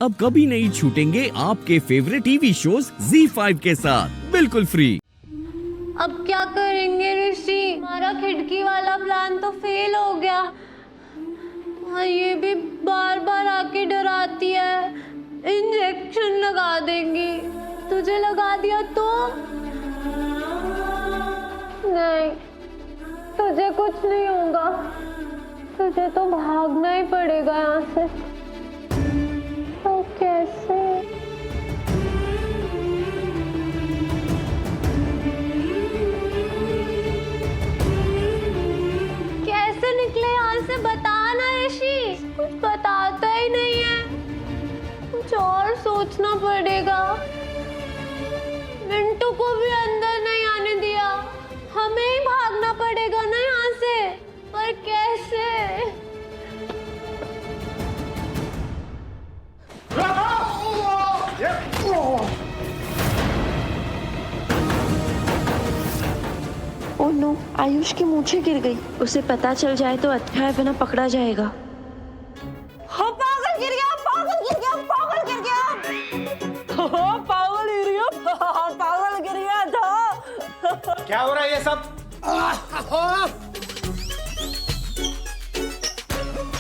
अब कभी नहीं छूटेंगे आपके फेवरेट टीवी शोज ZEE5 के साथ बिल्कुल फ्री। अब क्या करेंगे ऋषि? हमारा खिड़की वाला प्लान तो फेल हो गया और ये भी बार बार आके डराती है, इंजेक्शन लगा देंगी। तुझे लगा दिया तो? नहीं, तुझे कुछ नहीं होगा। तुझे तो भागना ही पड़ेगा यहाँ से। तो कैसे? कैसे निकले यहाँ से? बता ना ऋषि, कुछ बताता ही नहीं है। कुछ और सोचना पड़ेगा। मिंटू को भी अंदर नहीं आने दिया, हमें ही भागना पड़ेगा ना यहाँ से। पर कैसे? ओह नो, आयुष की मूंछें गिर गई। उसे पता चल जाए तो अच्छा है, वरना पकड़ा जाएगा। हाँ, पागल गिर गया, पागल गिर गया, पागल गिर गया। हाँ, पागल गिर गया, पागल गिर गया था। क्या हो रहा है ये सब?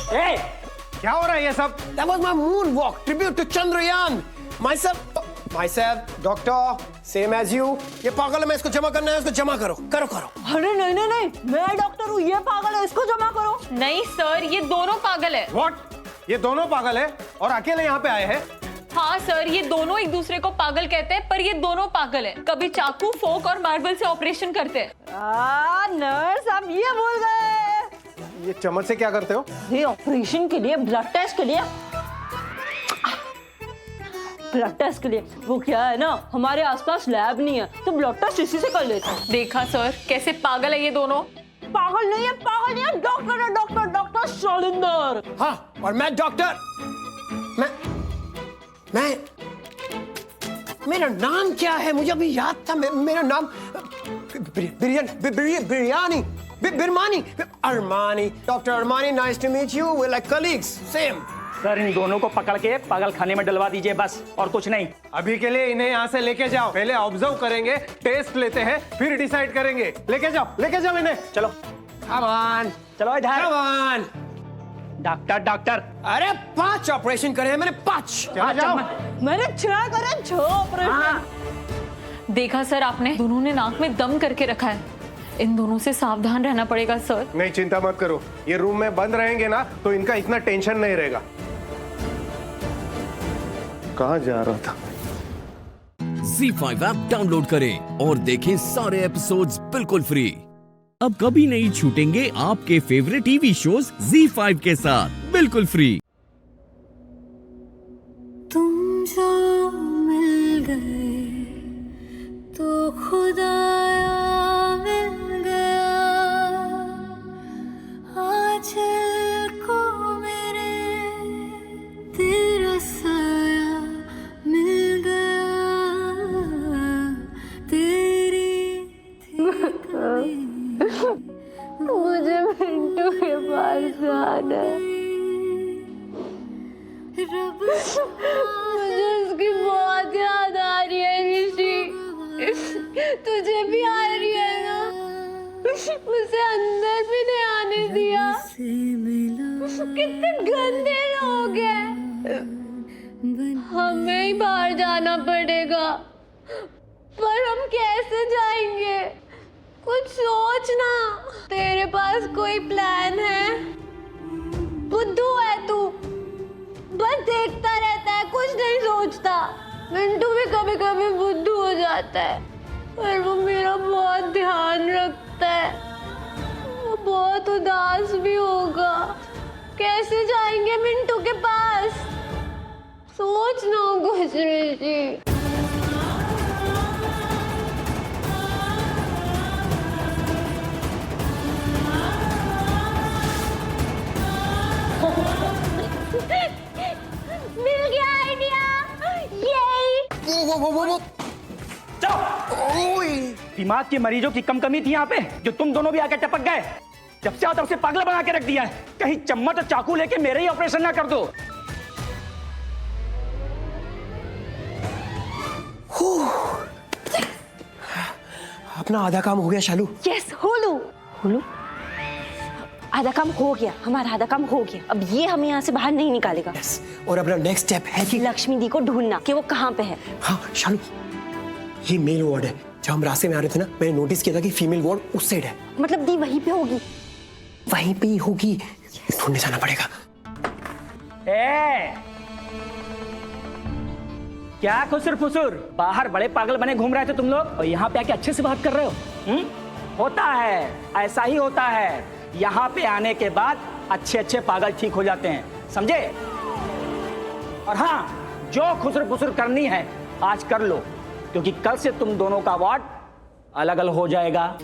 Hey, क्या हो रहा है ये सब? that was my moonwalk, tribute to Chandrayaan. Myself, doctor, same as you. ये पागल है, मैं इसको जमा करना है, इसको जमा करो, करो करो। अरे नहीं नहीं नहीं, मैं डॉक्टर हूँ, ये पागल है, इसको जमा करो। नहीं सर, ये दोनों पागल है। What? ये दोनों पागल है और अकेले यहाँ पे आए हैं? हाँ सर, ये दोनों एक दूसरे को पागल कहते हैं, पर ये दोनों पागल है। कभी चाकू, फोक और मार्बल से ऑपरेशन करते हैं। नर्स, आप ये बोल गए। ये चम्मच से क्या करते हो? ये ऑपरेशन के लिए, ब्लड टेस्ट के लिए। ब्लड टेस्ट के लिए वो क्या है ना, हमारे आसपास लैब नहीं है तो ब्लड टेस्ट इसी से कर लेते हैं। देखा सर, कैसे पागल है ये दोनों। पागल नहीं है, पागल नहीं है, डॉक्टर है, डॉक्टर, डॉक्टर शैलेंद्र। हाँ, और मैं डॉक्टर, मैं मेरा नाम क्या है? मुझे अभी याद था। मेरा नाम biryani, Birmani, Armani, doctor Armani. Nice to meet you, we like colleagues, same. Sir, इन दोनों को पकड़ के पागल खाने में डलवा दीजिए बस, और कुछ नहीं। अभी के लिए इन्हें यहाँ से लेके जाओ। पहले ऑब्जर्व करेंगे, टेस्ट लेते हैं, फिर डिसाइड करेंगे। लेके जाओ इन्हें। चलो Come on, चलो इधर। come on। डॉक्टर डॉक्टर, अरे 5 ऑपरेशन करे हैं मैंने, 5। चलो जाओ। मैंने 6 करे, 6 ऑपरेशन। देखा सर आपने, दोनों ने नाक में दम करके रखा है। इन दोनों से सावधान रहना पड़ेगा सर। नहीं, चिंता मत करो, ये रूम में बंद रहेंगे ना तो इनका इतना टेंशन नहीं रहेगा। कहाँ जा रहा था? ZEE5 ऐप डाउनलोड करें और देखें सारे एपिसोड्स बिल्कुल फ्री। अब कभी नहीं छूटेंगे आपके फेवरेट टीवी शोज ZEE5 के साथ बिल्कुल फ्री। तुम जो मिल गए तो खुदाया मिल गया। आज को मेरे तेरा साया मिल गया। तेरी मुझे मिंटू के पास जाना है। मुझे उसकी बहुत याद आ रही है ऋषि। तुझे भी आ रही है ना? उसे अंदर भी नहीं आने दिया। कितने गंदे लोग हैं। हमें ही बाहर जाना पड़ेगा, पर हम कैसे जाएंगे? कुछ सोच ना। तेरे पास कोई प्लान है? बुद्धू है तू, बस देखता रहता है, कुछ नहीं सोचता। मिंटू भी कभी कभी बुद्धू हो जाता है, पर वो मेरा बहुत ध्यान रखता है। वो बहुत उदास भी होगा। कैसे जाएंगे मिंटू के पास? सोच ना कुछ ऋषि। मिल गया आइडिया, ये वो दिमाग के मरीजों की कम कमी थी यहाँ पे, जो तुम दोनों भी आके टपक गए। जब से आता उसे पागल बना के रख दिया है। कहीं चम्मच और चाकू लेके मेरे ही ऑपरेशन ना कर दो। अपना आधा काम हो गया शालू। यस हुलू हुलू आधा काम हो गया, हमारा आधा काम हो गया। अब ये हमें यहाँ से बाहर नहीं निकालेगा। यस, और अपना नेक्स्ट स्टेप है कि लक्ष्मी दी को ढूंढना कि वो कहाँ पे है। हाँ शालू, ये मेल वार्ड है। जब हम रास्ते में आ रहे थे ना, मैंने नोटिस किया था कि फीमेल वार्ड उस साइड है। मतलब दी वहीं पे होगी। वहीं पे ही होगी, ढूंढने जाना पड़ेगा। क्या खुसुर फुसुर, बाहर बड़े पागल बने घूम रहे थे तुम लोग और यहाँ पे आके अच्छे से बात कर रहे हो। होता है, ऐसा ही होता है। यहाँ पे आने के बाद अच्छे अच्छे पागल ठीक हो जाते हैं, समझे? और हाँ, जो खुसुर फुसुर करनी है आज कर लो, क्योंकि कल से तुम दोनों का वार्ड अलग अलग हो जाएगा।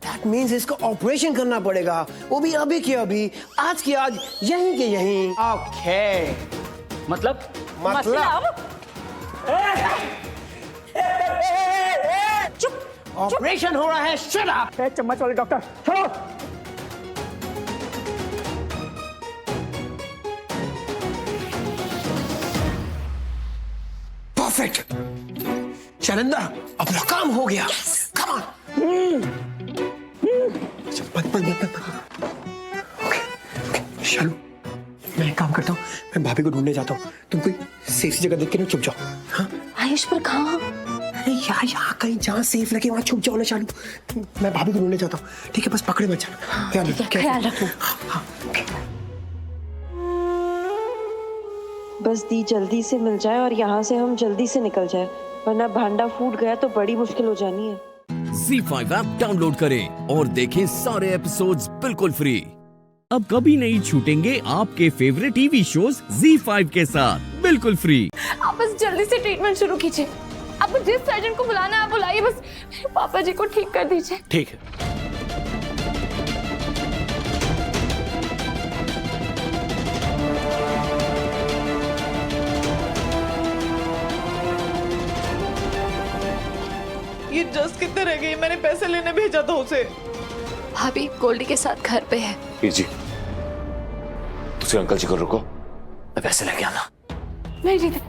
That means इसका ऑपरेशन करना पड़ेगा, वो भी अभी के अभी, आज की आज, यहीं के यहीं। ओके, मतलब चुप, ऑपरेशन हो रहा है। Shut up. चम्मच वाले डॉक्टर, छोड़ो। परफेक्ट शैलेंद्र, अपना काम हो गया। Come on. ओके शालू, मैं एक काम करता हूँ, मैं भाभी को ढूंढने जाता हूँ। तुम कोई सेफ सी जगह देख के ना छुप जाओ। हाँ आयुष पर कहाँ? अरे यहाँ कहीं जहाँ सेफ लगे वहाँ छुप जाओ ना शालू। मैं भाभी को ढूंढने जाता हूँ, ठीक है? बस पकड़े मत जाना। ख्याल रखना। हाँ। बस दी जल्दी से मिल जाए और यहाँ से हम जल्दी से निकल जाए, वरना भांडा फूट गया तो बड़ी मुश्किल हो जानी है। ZEE5 ऐप डाउनलोड करें और देखें सारे एपिसोड्स बिल्कुल फ्री। अब कभी नहीं छूटेंगे आपके फेवरेट टीवी शोज ZEE5 के साथ बिल्कुल फ्री। आप बस जल्दी से ट्रीटमेंट शुरू कीजिए। आप जिस सर्जन को बुलाना है आप बुलाइए, बस मेरे पापा जी को ठीक कर दीजिए। ठीक है। ये जस्ट कितने रह गई? मैंने पैसे लेने भेजा था उसे। भाभी गोल्डी के साथ घर पे है। जी, तुझे अंकल जी को रुको, मैं पैसे लेके आना। नहीं जीते,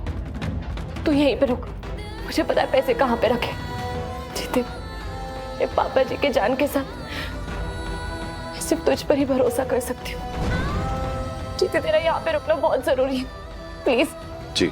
तू यहीं पे रुक, मुझे पता है पैसे कहाँ पे रखे। जीते, मेरे पापा जी के जान के साथ मैं सिर्फ तुझ पर ही भरोसा कर सकती हूँ। जीते, तेरा यहाँ पे रुकना बहुत जरूरी है, प्लीज। जी।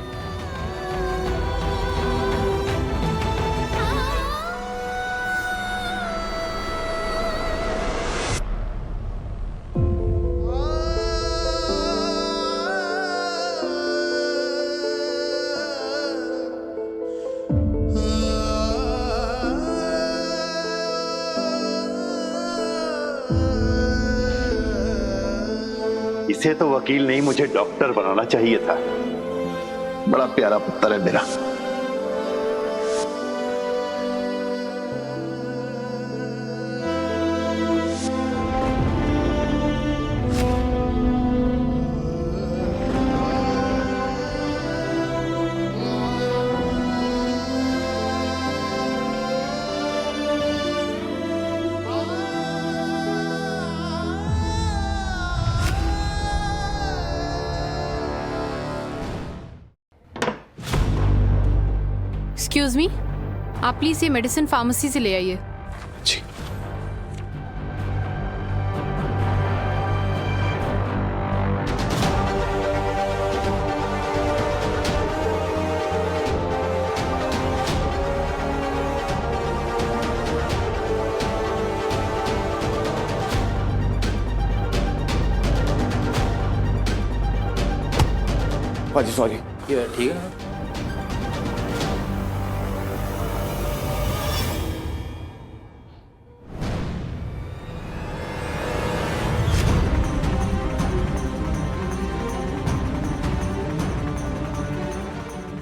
इसे तो वकील नहीं, मुझे डॉक्टर बनाना चाहिए था। बड़ा प्यारा पुत्र है मेरा। एक्सक्यूज मी, आप प्लीज ये मेडिसिन फार्मेसी से ले आइए। जी। भाजी सॉरी, ये ठीक है।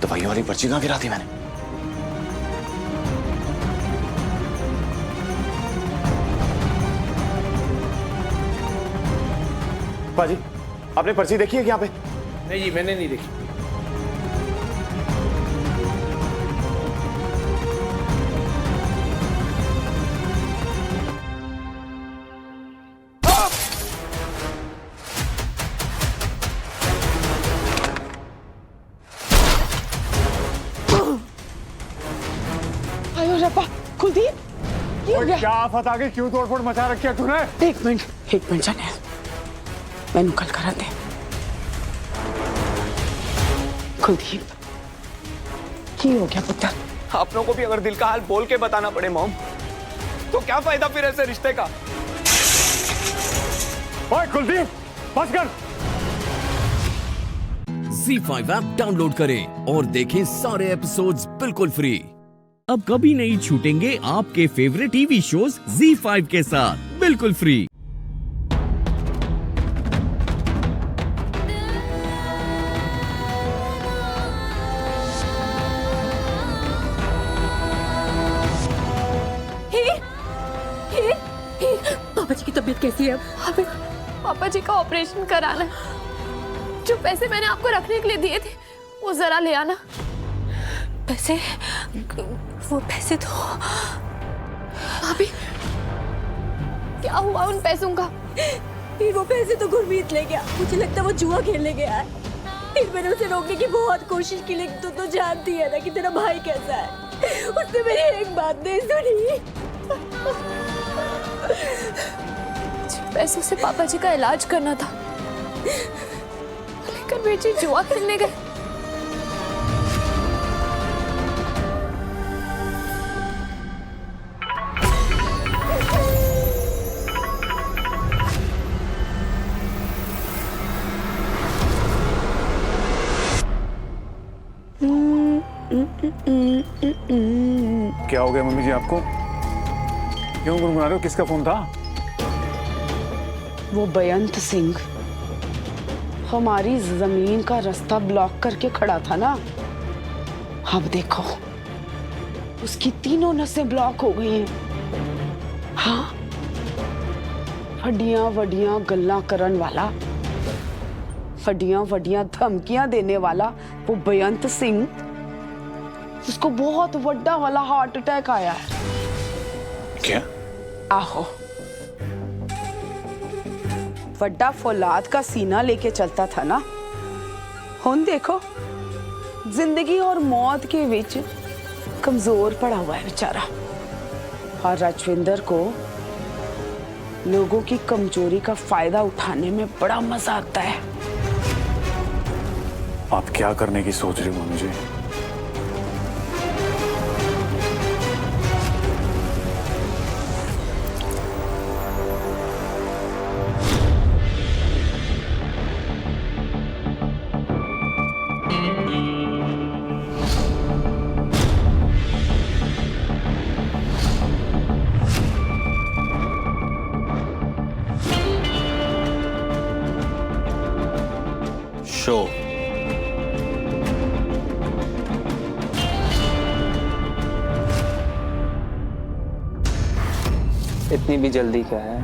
दवाइयों वाली पर्ची कहाँ गिरा दी मैंने? भाजी, आपने पर्ची देखी है क्या पे? नहीं जी, मैंने नहीं देखी। आयो रब्बा। कुलदीप ये हो गया? क्या आफत आ गई? क्यों तोड़फोड़ मचा रखी है तूने? एक मिनट जाने मैनू कल करा दे। कुलदीप क्या हो गया पुत्र? आप लोगों को भी अगर दिल का हाल बोल के बताना पड़े मॉम, तो क्या फायदा फिर ऐसे रिश्ते का? ओए कुलदीप, बस कर। ZEE5 ऐप डाउनलोड करें और देखें सारे एपिसोड्स बिल्कुल फ्री। अब कभी नहीं छूटेंगे आपके फेवरेट टीवी शोज ZEE5 के साथ बिल्कुल फ्री। पापा जी की तबीयत कैसी है अब? पापा जी का ऑपरेशन कराना है। जो पैसे मैंने आपको रखने के लिए दिए थे वो जरा ले आना। पैसे? वो पैसे तो भाभी क्या हुआ उन पैसों का? फिर वो पैसे तो गुरमीत ले गया। मुझे लगता है वो जुआ खेलने गया है। फिर मैंने उसे रोकने की बहुत कोशिश की, लेकिन तू तो जानती है ना कि तेरा भाई कैसा है। उसने मेरी एक बात नहीं सुनी। पैसों से पापा जी का इलाज करना था, लेकिन बेटी जुआ खेलने गए। क्या हो गया मम्मी जी आपको? क्यों गुनगुना रहे हो? किसका फोन था? वो बेअंत सिंह हमारी जमीन का रास्ता ब्लॉक करके खड़ा था ना। अब देखो उसकी तीनों नसें ब्लॉक हो गई हैं। हाँ, वड्डियां वड्डियां गल्लां करन वाला, वड्डियां वड्डियां धमकियां देने वाला वो बेअंत सिंह, उसको बहुत वड्डा वाला हार्ट अटैक आया है। क्या? आहो, वड्डा फौलाद का सीना लेके चलता था ना। हुन देखो जिंदगी और मौत के बीच कमजोर पड़ा हुआ है बेचारा। और राजविंदर को लोगों की कमजोरी का फायदा उठाने में बड़ा मजा आता है। आप क्या करने की सोच रही हो मम्मी जी? शो इतनी भी जल्दी क्या है?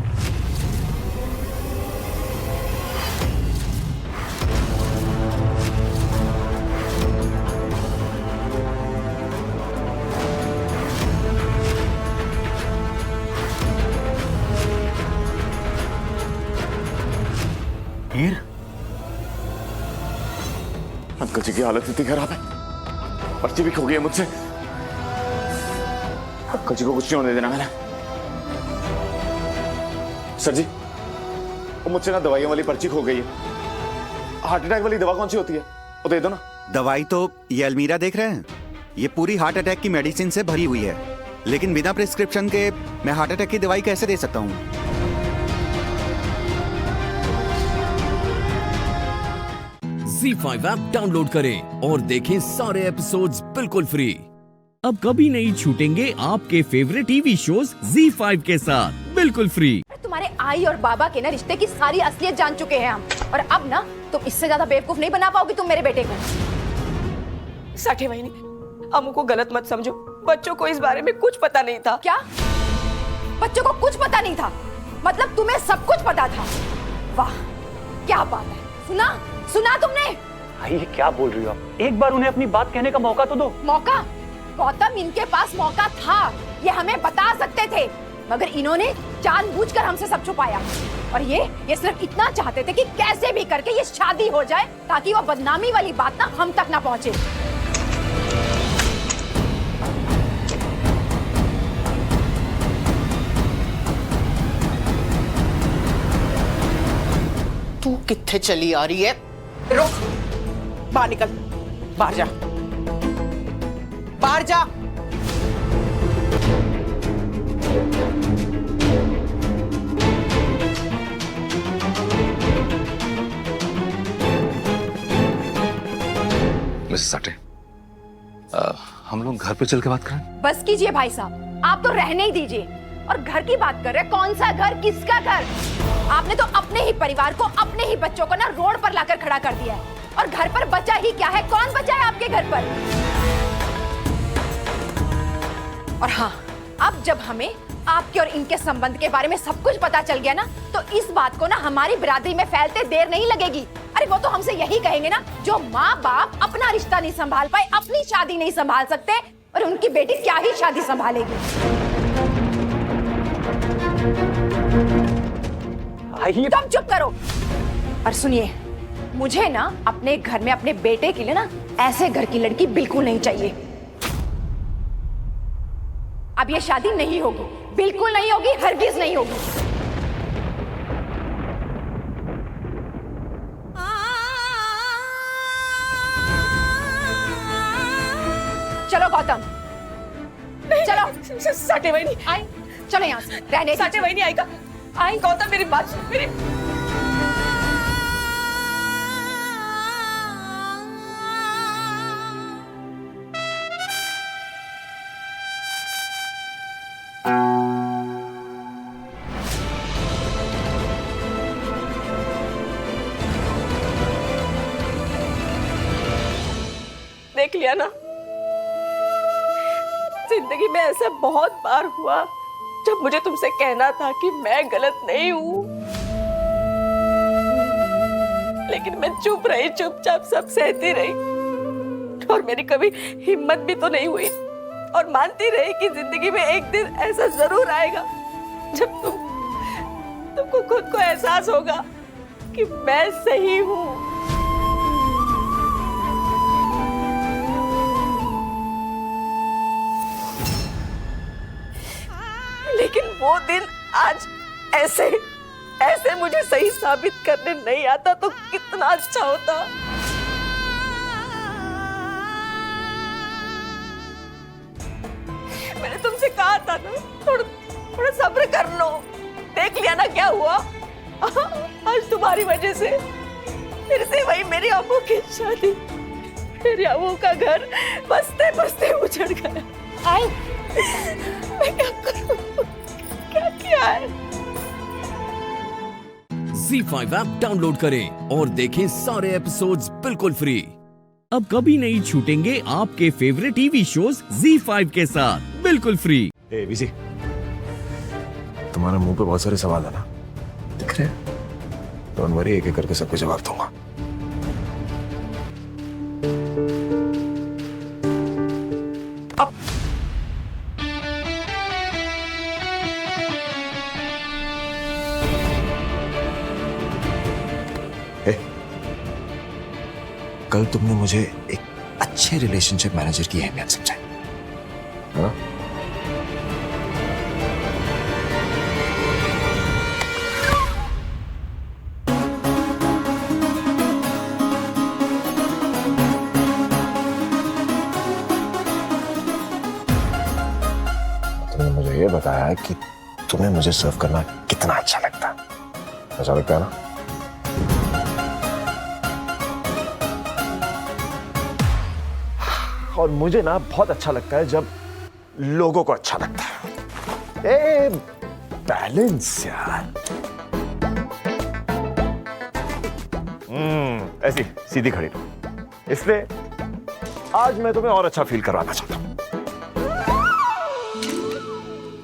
हीर, अंकल जी की हालत इतनी खराब है, पर्ची भी खो गई है मुझसे। अंकल जी को कुछ नहीं होने देना मैंने। सर जी, वो मुझसे ना दवाइयों वाली पर्ची खो गई है। हार्ट अटैक वाली दवा कौन सी होती है, वो दे दो ना। दवाई तो ये अलमीरा देख रहे हैं, ये पूरी हार्ट अटैक की मेडिसिन से भरी हुई है, लेकिन बिना प्रिस्क्रिप्शन के मैं हार्ट अटैक की दवाई कैसे दे सकता हूँ? ZEE5 ऐप डाउनलोड करें और देखें सारे एपिसोड्स बिल्कुल फ्री। अब कभी नहीं छूटेंगे आपके फेवरेट टीवी शोज ZEE5 के साथ बिल्कुल फ्री। तुम्हारे आई और बाबा के ना रिश्ते की सारी असलियत जान चुके हैं हम, और अब ना तुम इससे ज्यादा बेवकूफ नहीं बना पाओगी तुम मेरे बेटे को। साठे बहनी, अमू को गलत मत समझो, बच्चों को इस बारे में कुछ पता नहीं था। क्या बच्चों को कुछ पता नहीं था? मतलब तुम्हें सब कुछ पता था? वाह क्या बात है। सुना तुमने? भाई ये क्या बोल रही हो आप? एक बार उन्हें अपनी बात कहने का मौका तो दो। मौका? गौतम, इनके पास मौका था, ये हमें बता सकते थे, मगर इन्होंने जानबूझकर हमसे सब छुपाया। और ये सिर्फ इतना चाहते थे कि कैसे भी करके ये शादी हो जाए, ताकि वो बदनामी वाली बात ना हम तक ना पहुंचे। तू कित्थे चली आ रही है? रुक, बाहर निकल, बाहर जा, बाहर जा। मिसेस साठे, हम लोग घर पे चल के बात करें? बस कीजिए भाई साहब, आप तो रहने ही दीजिए। और घर की बात कर रहे हैं? कौन सा घर, किसका घर? आपने तो अपने ही परिवार को, अपने ही बच्चों को ना रोड पर लाकर खड़ा कर दिया है। और घर पर बचा ही क्या है? कौन बचा है आपके घर पर? और हाँ, अब जब हमें आपके और इनके संबंध के बारे में सब कुछ पता चल गया ना, तो इस बात को ना हमारी बिरादरी में फैलते देर नहीं लगेगी। अरे वो तो हमसे यही कहेंगे ना, जो माँ बाप अपना रिश्ता नहीं संभाल पाए, अपनी शादी नहीं संभाल सकते, और उनकी बेटी क्या ही शादी संभालेगी। तुम चुप करो और सुनिए, मुझे ना अपने घर में अपने बेटे के लिए ना ऐसे घर की लड़की बिल्कुल नहीं चाहिए। अब ये शादी नहीं होगी, बिल्कुल नहीं होगी, हरगिज नहीं होगी। चलो गौतम, चलो। साठे वही नहीं आई, चलो यहाँ से रहने। साठे वही नहीं आएगा। आई गौतम, मेरी बात सुन, मेरी देख लिया ना, जिंदगी में ऐसा बहुत बार हुआ जब मुझे तुमसे कहना था कि मैं गलत नहीं हूं, लेकिन मैं चुप रही, चुपचाप सब सहती रही, और मेरी कभी हिम्मत भी तो नहीं हुई, और मानती रही कि जिंदगी में एक दिन ऐसा जरूर आएगा जब तुमको खुद को एहसास होगा कि मैं सही हूं। लेकिन वो दिन आज ऐसे मुझे सही साबित करने नहीं आता तो कितना अच्छा होता। मैंने तुमसे कहा था ना, थोड़ा सब्र कर लो। देख लिया ना क्या हुआ। आज तुम्हारी वजह से फिर से वही मेरी अम्मू की शादी, मेरी अम्मू का घर बसते बसते उजड़ गया। आई, मैं क्या करूं? क्या किया है? ZEE5 ऐप डाउनलोड करें और देखें सारे एपिसोड्स बिल्कुल फ्री। अब कभी नहीं छूटेंगे आपके फेवरेट टीवी शोज ZEE5 के साथ बिल्कुल फ्री। ए विजी, तुम्हारे मुंह पे बहुत सारे सवाल है ना, दिख रहे हैं? डोंट वरी, एक एक करके सबको जवाब दूंगा। कल तुमने मुझे एक अच्छे रिलेशनशिप मैनेजर की अहमियत समझाई, है ना? तुमने मुझे ये बताया कि तुम्हें मुझे सर्व करना कितना अच्छा लगता है। अच्छा लगता है ना? और मुझे ना बहुत अच्छा लगता है जब लोगों को अच्छा लगता है। ए, बैलेंस यार। ऐसी सीधी खड़ी रहो। इसलिए आज मैं तुम्हें और अच्छा फील करवाना चाहता हूं।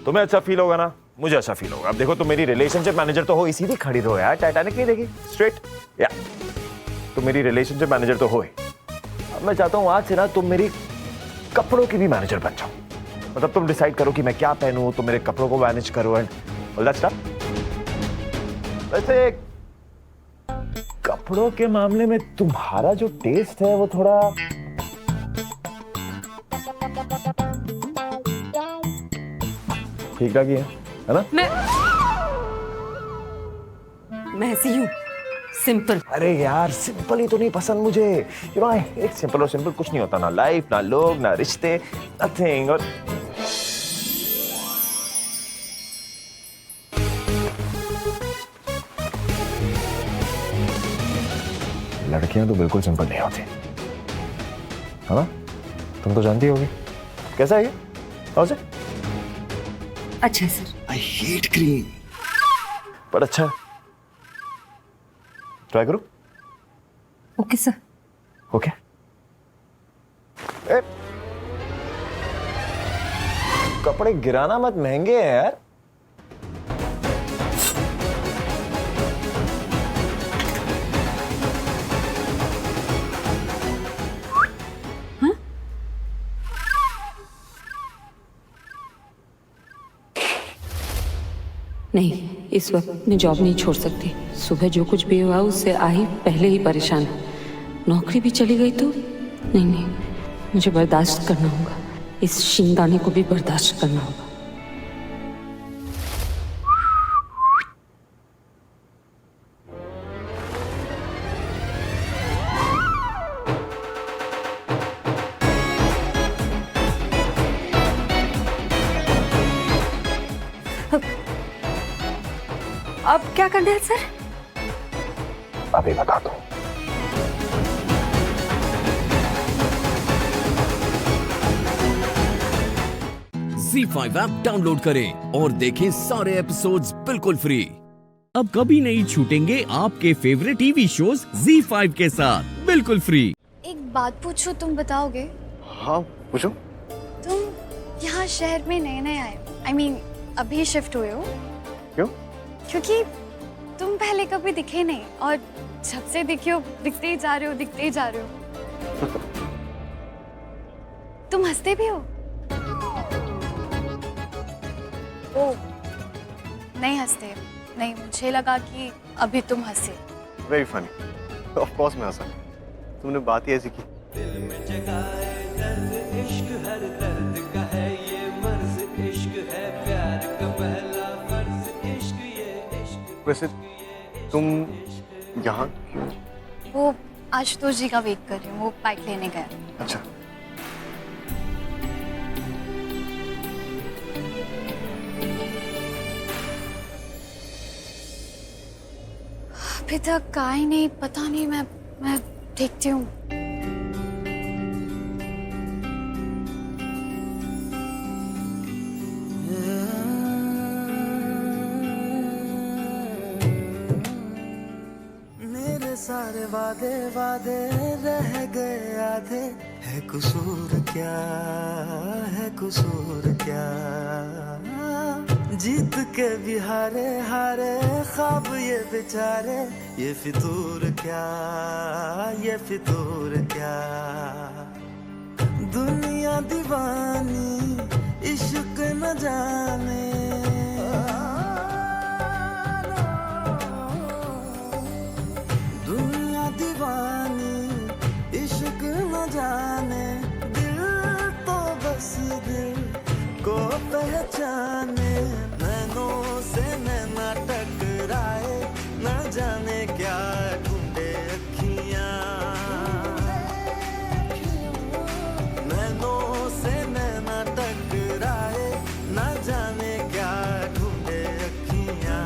तुम्हें अच्छा फील होगा ना, मुझे अच्छा फील होगा। अब देखो, तुम मेरी रिलेशनशिप मैनेजर तो हो, सीधी खड़ी रहो यार। टाइटैनिक नहीं देखी? स्ट्रेट या तुम मेरी रिलेशनशिप मैनेजर तो हो ही। अब मैं चाहता हूं आज से ना तुम मेरी कपड़ों की भी मैनेजर बन जाओ। मतलब तुम डिसाइड करो कि मैं क्या पहनूं, तुम मेरे कपड़ों को मैनेज करो एंड ऑल दैट स्टफ। वैसे कपड़ों के मामले में तुम्हारा जो टेस्ट है वो थोड़ा ठीक ठाक ही है ना? मैं ऐसी हूँ, सिंपल। अरे यार सिंपल ही तो नहीं पसंद मुझे। यू नो एक सिंपल और सिंपल कुछ नहीं होता, ना लाइफ, ना लोग, ना रिश्ते, नथिंग। और लड़कियां तो बिल्कुल सिंपल नहीं होती, है ना? तुम तो जानती होगी। कैसा है ये? और से? अच्छा सर। आई हेट क्रीम, पर अच्छा है। ट्राई करो। Okay sir. ओके। कपड़े गिराना मत, महंगे हैं यार। नहीं, इस वक्त मैं जॉब नहीं छोड़ सकती। सुबह जो कुछ भी हुआ उससे आई पहले ही परेशान हूँ। नौकरी भी चली गई तो नहीं, मुझे बर्दाश्त करना होगा। इस शिंदाने को भी बर्दाश्त करना होगा। अब क्या करना है सर? अभी बता दो। ZEE5 ऐप डाउनलोड करें और देखें सारे एपिसोड्स बिल्कुल फ्री। अब कभी नहीं छूटेंगे आपके फेवरेट टीवी शोज ZEE5 के साथ बिल्कुल फ्री। एक बात पूछूं, तुम बताओगे? हाँ पूछो। तुम यहाँ शहर में नए नए आए, I mean, अभी शिफ्ट हुए हो? क्यों? क्योंकि तुम पहले कभी दिखे नहीं और जब से दिखे हो दिखते ही जा रहे हो, दिखते ही जा रहे हो। तुम हंसते भी हो? ओ, नहीं हंसते। नहीं, मुझे लगा कि अभी तुम हंसे। Very funny. ऑफ कोर्स मैं हंसा, तुमने बात ही ऐसी की। वैसे तुम यहाँ क्यों? वो आशुतोष जी का वेट कर रही हूँ, वो बाइक लेने गए। अच्छा। अभी तक आई नहीं, पता नहीं। मैं देखती हूँ। सारे वादे वादे रह गए आधे, है कसूर क्या, है कसूर क्या। जीत के भी हारे हारे ख्वाब ये बेचारे, ये फितूर क्या, ये फितूर क्या। दुनिया दीवानी इश्क न जाने, दीवानी इश्क न जाने, दिल तो बस दिल को पहचाने। नैनों से नैना टकराए, न जाने क्या ढूंढे अखियां। नैनों से नैना टकराए, न जाने क्या ढूंढे अखियां।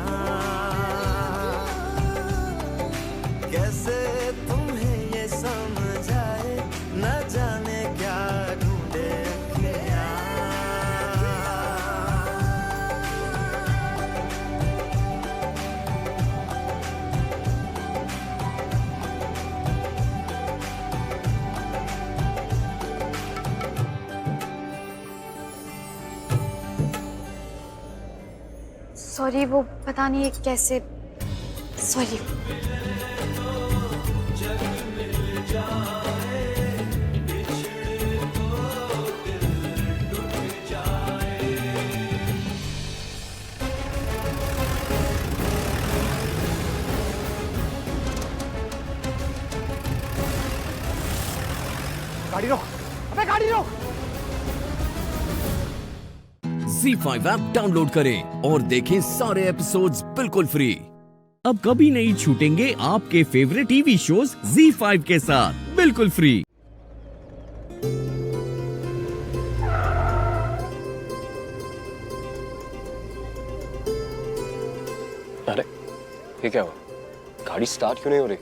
कैसे तुम्हें ये समझाए, न जाने क्या ढूंढे अखियां। सॉरी, वो पता नहीं कैसे। सॉरी। गाड़ी रोक, अबे गाड़ी रोक। ZEE5 ऐप डाउनलोड करें और देखें सारे एपिसोड्स बिल्कुल फ्री। अब कभी नहीं छूटेंगे आपके फेवरेट टीवी शोज ZEE5 के साथ बिल्कुल फ्री। अरे ये क्या हुआ? गाड़ी स्टार्ट क्यों नहीं हो रही?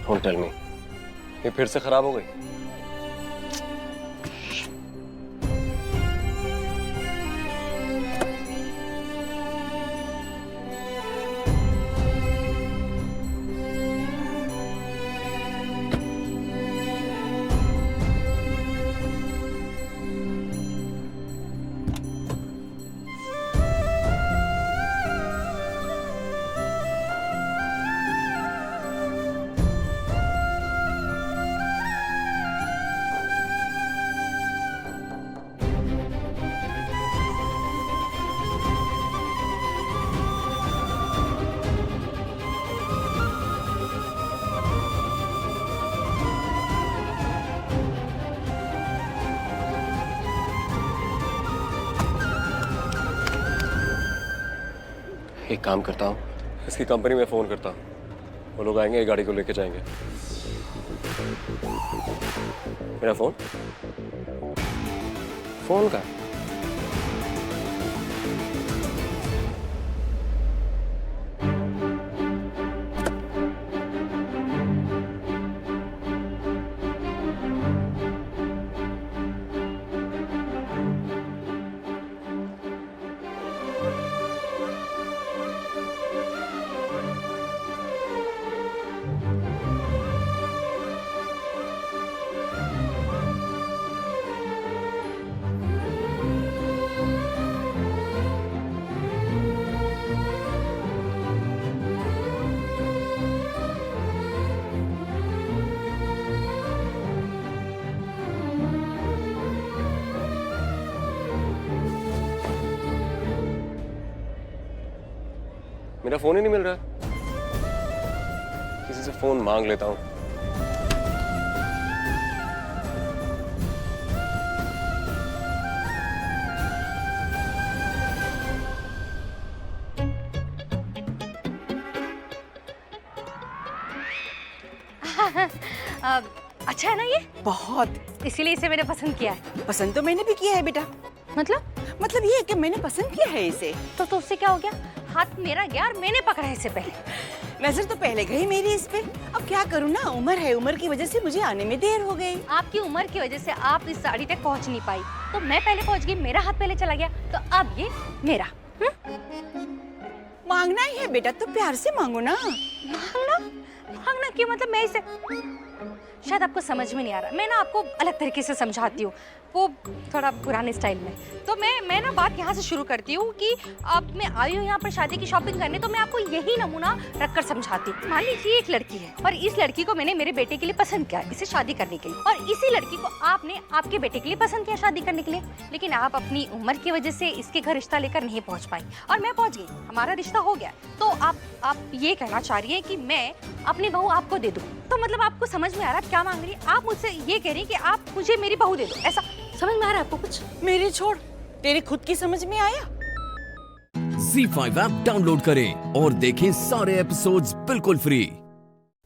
डोंट टेल मी ये फिर से खराब हो गई। एक काम करता हूँ, इसकी कंपनी में फोन करता हूँ, वो लोग आएंगे, ये गाड़ी को लेके जाएंगे। मेरा फोन का मेरा फोन ही नहीं मिल रहा। किसी से फोन मांग लेता हूँ। अच्छा है ना ये? बहुत, इसीलिए इसे मैंने पसंद किया है। पसंद तो मैंने भी किया है बेटा। मतलब ये है कि मैंने पसंद किया है इसे। तो उससे क्या हो गया? हाथ मेरा गया और मैंने पकड़ा है इससे पहले। नजर तो पहले गई मेरी इस पे। अब क्या करूँ ना, उम्र है, उम्र की वजह से मुझे आने में देर हो गई। आपकी उम्र की वजह से आप इस साड़ी तक पहुंच नहीं पाई, तो मैं पहले पहुंच गई, मेरा हाथ पहले चला गया, तो अब ये मेरा। मांगना ही है बेटा तो प्यार से मांगो ना। मांगना क्यों? मतलब मैं इसे, शायद आपको समझ में नहीं आ रहा, मैं ना आपको अलग तरीके से समझाती हूँ, वो थोड़ा पुराने स्टाइल में। तो मैं ना बात यहाँ से शुरू करती हूँ कि अब मैं आई हूँ यहाँ पर शादी की शॉपिंग करने, तो मैं आपको यही नमूना रखकर समझाती हूँ। मान लीजिए एक लड़की है और इस लड़की को मैंने मेरे बेटे के लिए पसंद किया, इसे शादी करने के लिए, और इसी लड़की को आपने आपके बेटे के लिए पसंद किया शादी करने के लिए, लेकिन आप अपनी उम्र की वजह से इसके घर रिश्ता लेकर नहीं पहुँच पाई और मैं पहुँच गई, हमारा रिश्ता हो गया। तो आप ये कहना चाह रही है कि मैं अपनी बहू आपको दे दूँ? तो मतलब आपको समझ में आ रहा है क्या मांग रही है? आप मुझसे ये कह रही है कि आप मुझे मेरी बहू दे दो, ऐसा समझ में आ रहा है आपको कुछ? मेरी छोड़, तेरे खुद की समझ में आया। ZEE5 ऐप डाउनलोड करें और देखें सारे एपिसोड्स बिल्कुल फ्री।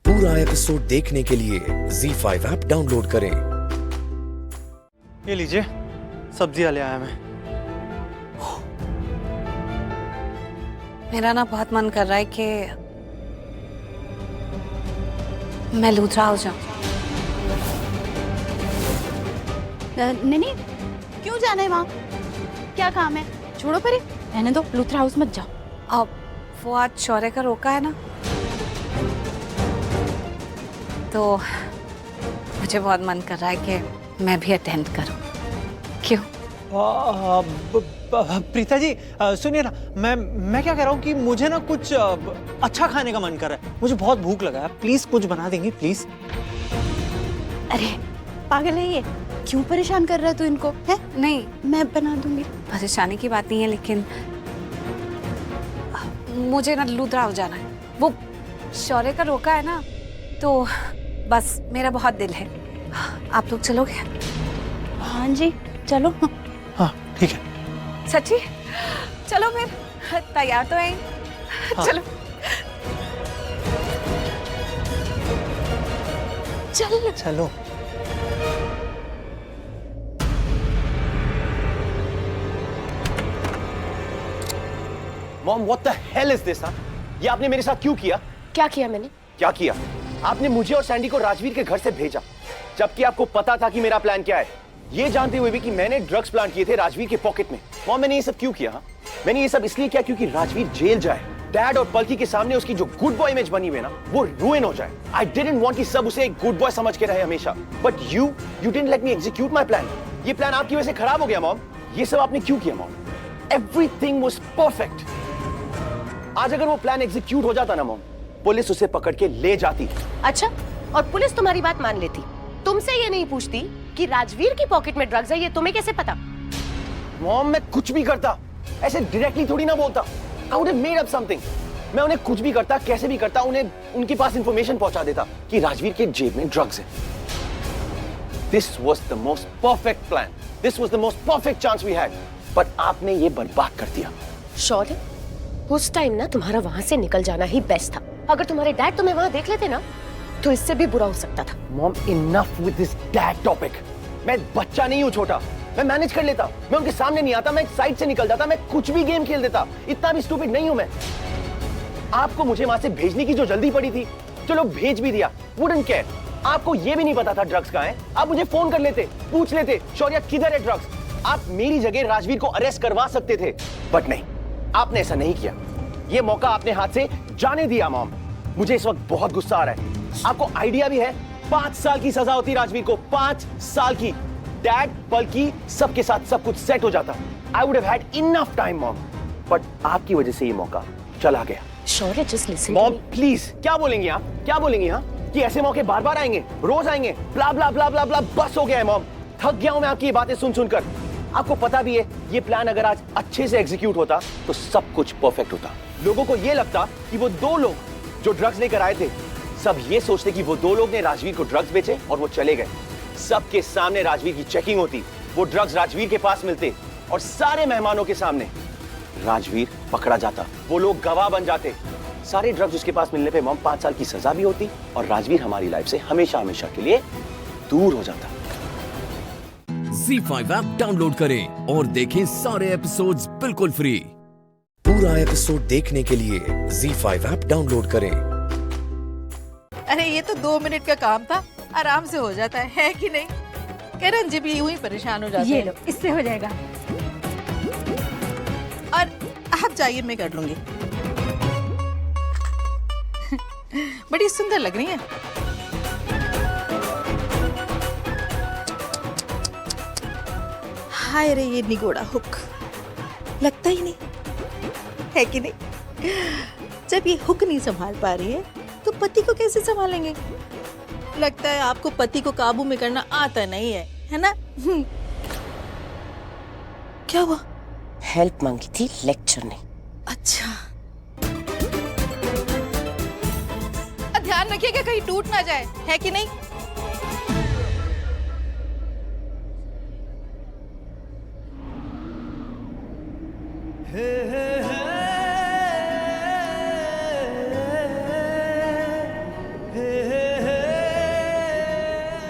पूरा एपिसोड देखने के लिए ZEE5 ऐप डाउनलोड करें। ये लीजिए, सब्जियां ले आया मैं। मेरा ना बहुत मन कर रहा है कि मैं लूथरा हो जाऊं। नहीं, क्यों जाना है वहाँ? क्या काम है? छोड़ो परे, रहने दो, लूथरा हाउस मत जाओ। अब वो आज शौर्य का रोका है ना, तो मुझे बहुत मन कर रहा है कि मैं भी अटेंड करूं। क्यों? प्रीता जी सुनिए ना, मैं क्या कह रहा हूँ कि मुझे ना कुछ अच्छा खाने का मन कर रहा है, मुझे बहुत भूख लगा है, प्लीज कुछ बना देंगी प्लीज? अरे पागल है ये, क्यों परेशान कर रहा है तू इनको? है? नहीं, मैं बना दूंगी। परेशानी की बात नहीं है, लेकिन मुझे ना लूथरा हो जाना है। वो शौर्य का रोका है ना, तो बस मेरा बहुत दिल है। आप लोग चलोगे? हाँ जी चलो। हाँ ठीक है। सच्ची? चलो फिर, तैयार तो हैं? चलो चल चलो। Mom what the hell is this? ये आपने मेरे साथ क्यों किया? क्या किया मैंने? क्या किया? आपने मुझे और सैंडी को राजवीर के घर से भेजा, जबकि आपको पता था कि मेरा प्लान क्या है, ये जानते हुए भी कि मैंने ड्रग्स प्लान किए थे राजवीर के पॉकेट में। मॉम मैंने ये सब क्यों किया? मैंने ये सब इसलिए किया क्योंकि राजवीर जेल जाए, डैड और पलकी के सामने उसकी जो गुड बॉय इमेज बनी हुई है ना, वो रुइन हो जाए। आई डिडंट वांट कि सब उसे एक गुड बॉय समझ के रहे हमेशा। But you didn't let me execute my plan. ये प्लान आपकी वजह से खराब हो गया मॉम। ये सब आपने क्यों किया मॉम? Everything was perfect. आज अगर वो प्लान एग्जीक्यूट हो जाता ना मॉम, पुलिस उसे पकड़ के ले जाती। अच्छा, और पुलिस तुम्हारी बात मान लेती, तुमसे ये नहीं पूछती कि राजवीर की पॉकेट में ड्रग्स है, ये तुम्हें कैसे पता? मॉम मैं कुछ भी करता, ऐसे डायरेक्टली थोड़ी ना बोलता। I would have made up something. मैं उन्हें कुछ भी करता, कैसे भी करता, उन्हें उनके पास इंफॉर्मेशन पहुंचा देता कि राजवीर के जेब में ड्रग्स है। This was the most perfect plan. This was the most perfect chance we had. But आपने ये बर्बाद कर दिया। श्योर है? उस टाइम ना तुम्हारा वहां से निकल जाना ही बेस्ट था। अगर तुम्हारे डैड तुम्हें वहां देख लेते ना, तो इससे भी बुरा हो सकता था। Mom enough with this dad topic. मैं बच्चा नहीं हूँ छोटा, मैं मैनेज कर लेता। मैं उनके सामने नहीं आता, मैं एक साइड से निकल जाता, मैं कुछ भी गेम खेल देता। इतना भी स्टूपिड नहीं हूं मैं। आपको मुझे वहां से भेजने की जो जल्दी पड़ी थी, चलो भेज भी दिया, वुडंट केयर। आपको ये भी नहीं पता था ड्रग्स कहाँ है, आप मुझे फोन कर लेते, पूछ लेते शौर्या किधर है ड्रग्स। आप मेरी जगह राजवीर को अरेस्ट करवा सकते थे, बट नहीं, आपने ऐसा नहीं किया। ये मौका आपने हाथ से जाने दिया मॉम। मुझे इस वक्त बहुत गुस्सा आ रहा है। आपको आइडिया भी है 5 साल की सजा होती राजवीर को, 5 साल की। डैड, पलकी सबके साथ सब कुछ सेट हो जाता। I would have had enough time mom, but आपकी वजह से ये मौका चला गया। शौर्य जस्ट लिसन मॉम प्लीज। क्या बोलेंगी आप? क्या बोलेंगी? हाँ कि ऐसे मौके बार बार आएंगे, रोज आएंगे, ब्ला ब्ला ब्ला ब्ला ब्ला। बस हो गया है मॉम, थक गया हूं मैं आपकी ये बातें सुन सुनकर। आपको पता भी है ये प्लान अगर आज अच्छे से एग्जीक्यूट होता तो सब कुछ परफेक्ट होता। लोगों को ये लगता कि वो 2 लोग जो ड्रग्स लेकर आए थे, सब ये सोचते कि वो 2 लोग ने राजवीर को ड्रग्स बेचे और वो चले गए। सबके सामने राजवीर की चेकिंग होती, वो ड्रग्स राजवीर के पास मिलते और सारे मेहमानों के सामने राजवीर पकड़ा जाता। वो लोग गवाह बन जाते। सारे ड्रग्स उसके पास मिलने पे मॉम 5 साल की सजा भी होती और राजवीर हमारी लाइफ से हमेशा हमेशा के लिए दूर हो जाता। ZEE5 ऐप डाउनलोड करें और देखें सारे एपिसोड्स बिल्कुल फ्री। पूरा एपिसोड देखने के लिए ZEE5 ऐप डाउनलोड करें। अरे ये तो 2 मिनट का काम था, आराम से हो जाता है कि नहीं? किरण जी भी यूं ही परेशान हो जाते हैं। ये लो, इससे हो जाएगा। और आप जाइए, मैं कर लूंगी। बड़ी सुंदर लग रही है। हाय रे, ये निगोड़ा हुक लगता ही नहीं है कि नहीं? जब ये हुक नहीं संभाल पा रही है तो पति को कैसे संभालेंगे? लगता है आपको पति को काबू में करना आता नहीं है ना? क्या हुआ? हेल्प मांगी थी, लेक्चर नहीं। अच्छा, ध्यान रखिएगा कहीं टूट ना जाए, है कि नहीं?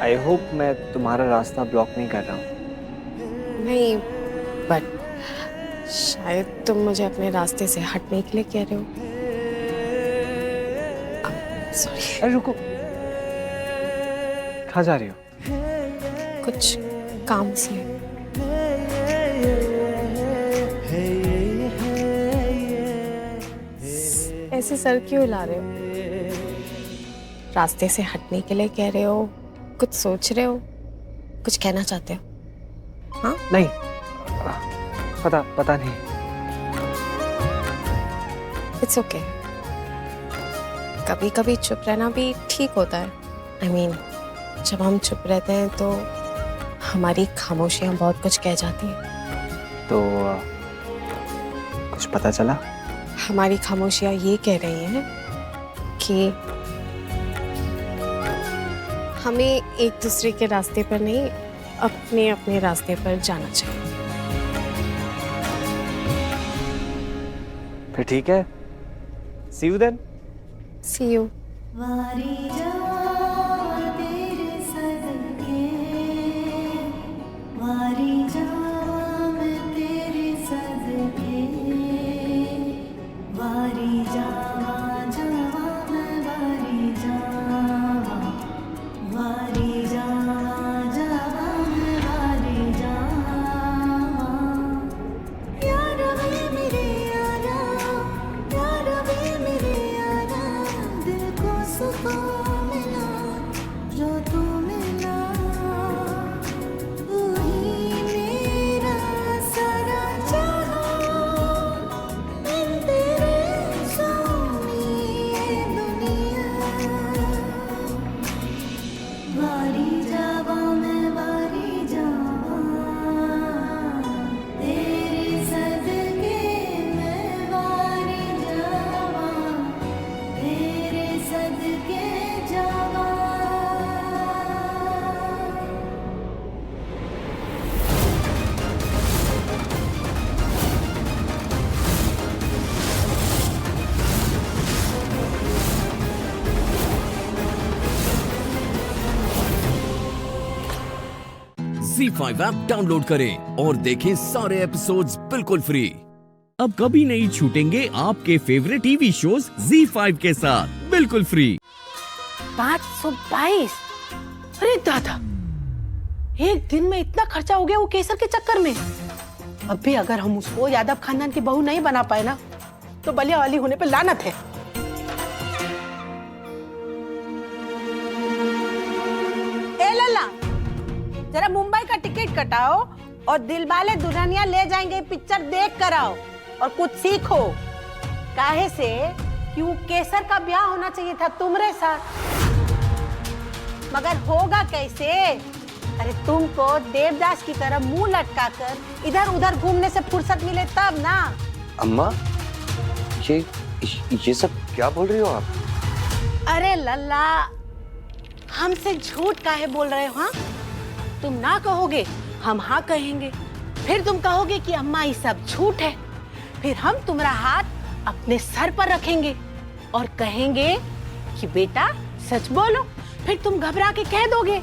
आई होप मैं तुम्हारा रास्ता ब्लॉक नहीं कर रहा हूँ। नहीं, बट शायद तुम मुझे अपने रास्ते से हटने के लिए कह रहे हो। सॉरी। अरे रुको, कहाँ जा रही हो? कुछ काम से। ऐसे सर क्यों हिला रहे हो? रास्ते से हटने के लिए कह रहे हो? कुछ सोच रहे हो? कुछ कहना चाहते हो? हाँ? नहीं, पता नहीं। It's okay. कभी कभी चुप रहना भी ठीक होता है। I mean, जब हम चुप रहते हैं तो हमारी खामोशियां बहुत कुछ कह जाती हैं। तो कुछ पता चला? हमारी खामोशियां ये कह रही हैं कि हमें एक दूसरे के रास्ते पर नहीं, अपने अपने रास्ते पर जाना चाहिए। फिर ठीक है, see you then. See you. ZEE5 app download करें और देखें सारे एपिसोड्स बिल्कुल फ्री। अब कभी नहीं छूटेंगे आपके फेवरेट टीवी शोज ZEE5 के साथ बिल्कुल फ्री। 522। अरे दादा, एक दिन में इतना खर्चा हो गया वो केसर के चक्कर में। अब भी अगर हम उसको यादव खानदान की बहू नहीं बना पाए ना, तो बलिया वाली होने पे लानत है। ए लल्ला, जरा मुंबई का टिकट कटाओ और दिलवाले दुल्हनिया ले जाएंगे पिक्चर देख कर आओ और कुछ सीखो। काहे से क्यों केसर का ब्याह होना चाहिए था तुम्हारे साथ, मगर होगा कैसे? अरे तुमको देवदास की तरह मुंह लटकाकर इधर उधर घूमने से फुर्सत मिले तब ना। अम्मा, ये सब क्या बोल रही हो आप? अरे लल्ला, हमसे झूठ काहे बोल रहे हो? हाँ, तुम ना कहोगे, हम हाँ कहेंगे। फिर तुम कहोगे कि अम्मा ये सब झूठ है। फिर हम तुम्हारा हाथ अपने सर पर रखेंगे और कहेंगे कि बेटा सच बोलो। फिर तुम घबरा के कह दोगे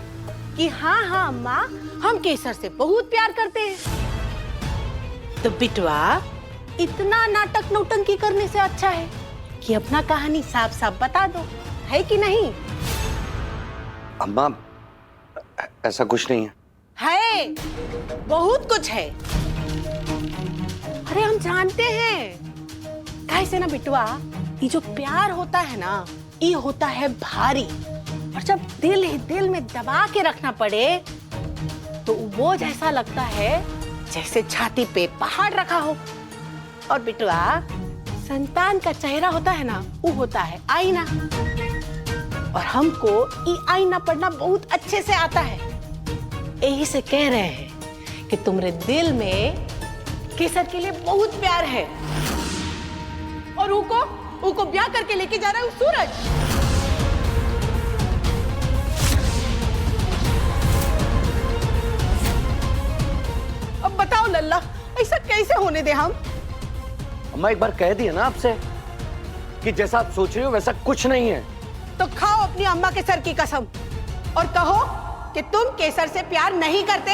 कि हाँ हाँ अम्मा, हम केसर से बहुत प्यार करते हैं। तो बिटवा, इतना नाटक नौटंकी करने से अच्छा है कि अपना कहानी साफ साफ बता दो, है कि नहीं? अम्मा, ऐसा कुछ नहीं है। है, बहुत कुछ है। अरे हम जानते हैं। कैसे ना बिटवा, ये जो प्यार होता है ना, ये होता है भारी। और जब दिल ही दिल में दबा के रखना पड़े तो वो जैसा लगता है जैसे छाती पे पहाड़ रखा हो। और बिटवा, संतान का चेहरा होता है ना, वो होता है आईना। और हमको ये आईना पढ़ना बहुत अच्छे से आता है। यही से कह रहे हैं कि तुम्हारे दिल में केसर के लिए बहुत प्यार है। और उको ब्याह करके लेके जा रहा है सूरज। अब बताओ लल्ला, ऐसा कैसे होने दे हम? अम्मा, एक बार कह दिया ना आपसे कि जैसा आप सोच रहे हो वैसा कुछ नहीं है। तो खाओ अपनी अम्मा के सर की कसम और कहो कि तुम केसर से प्यार नहीं करते।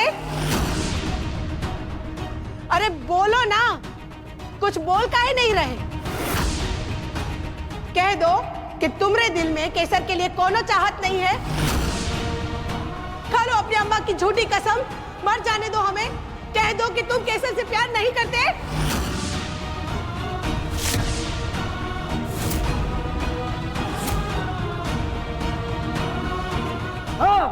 अरे बोलो ना, कुछ बोल काहे नहीं रहे? कह दो कि तुम्हारे दिल में केसर के लिए कोनो चाहत नहीं है। खा लो अपनी अम्मा की झूठी कसम, मर जाने दो हमें। कह दो कि तुम केसर से प्यार नहीं करते। हाँ,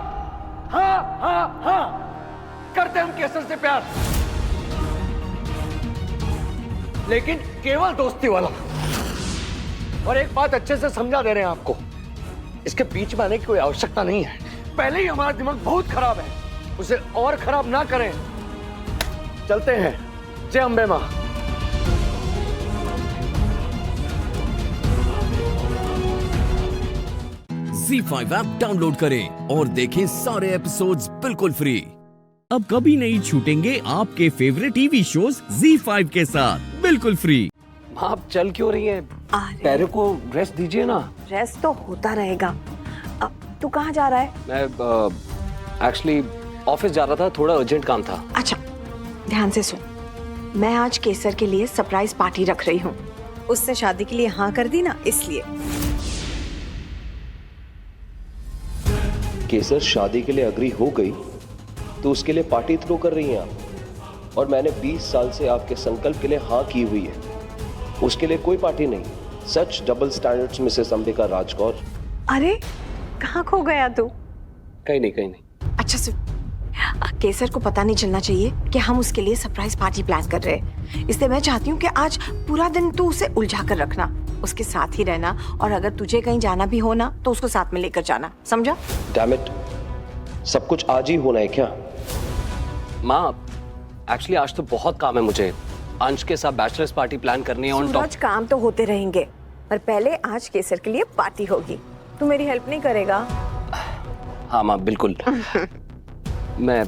हाँ, हाँ, हाँ, करते हम केसर से प्यार, लेकिन केवल दोस्ती वाला। और एक बात अच्छे से समझा दे रहे हैं आपको, इसके बीच में आने की कोई आवश्यकता नहीं है। पहले ही हमारा दिमाग बहुत खराब है, उसे और खराब ना करें। चलते हैं। जय अम्बे मां। ZEE5 ऐप डाउनलोड करें और देखें सारे एपिसोड्स बिल्कुल फ्री। अब कभी नहीं छूटेंगे आपके फेवरेट टीवी शोज ZEE5 के साथ बिल्कुल फ्री। आप चल क्यों रही हैं? पैरों को रेस्ट दीजिए ना। रेस्ट तो होता रहेगा। तू कहाँ जा रहा है? मैं एक्चुअली ऑफिस जा रहा था, थोड़ा अर्जेंट काम था। अच्छा, ध्यान से सुन। मैं आज केसर के लिए सरप्राइज पार्टी रख रही हूँ। उसने शादी के लिए हाँ कर दी ना, इसलिए। केसर शादी के लिए अग्री हो गई तो उसके लिए पार्टी थ्रो कर रही हैं आप, और मैंने 20 साल से आपके संकल्प के लिए हाँ की हुई है, उसके लिए कोई पार्टी नहीं। सच double standards Mrs Ambika Rajkaur. अरे कहाँ खो गया तू? कहीं नहीं। अच्छा सुन, केसर को पता नहीं चलना चाहिए कि हम उसके लिए सरप्राइज पार्टी प्लान कर रहे हैं, इसलिए मैं चाहती हूँ कि आज पूरा दिन तू उसे उलझा कर रखना, उसके साथ ही रहना, और अगर तुझे कहीं जाना भी हो ना तो उसको साथ में लेकर जाना, समझा? डैम इट, सब कुछ आज ही होना है क्या? माँ, एक्चुअली आज तो बहुत काम है मुझे। अंश के साथ बैचलर्स पार्टी प्लान करनी है ऑन टॉप। सूरज, काम तो होते रहेंगे, पर पहले आज केसर के लिए पार्टी होगी। तू मेरी हेल्प नहीं करेगा? हाँ माँ, बिल्कुल। मैं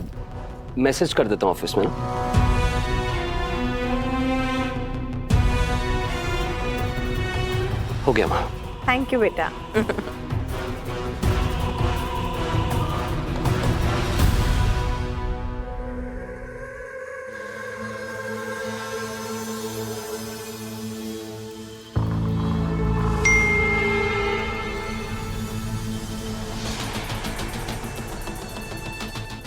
मैसेज कर देता हूँ ऑफिस में ना। हो गया माँ। थैंक यू बेटा।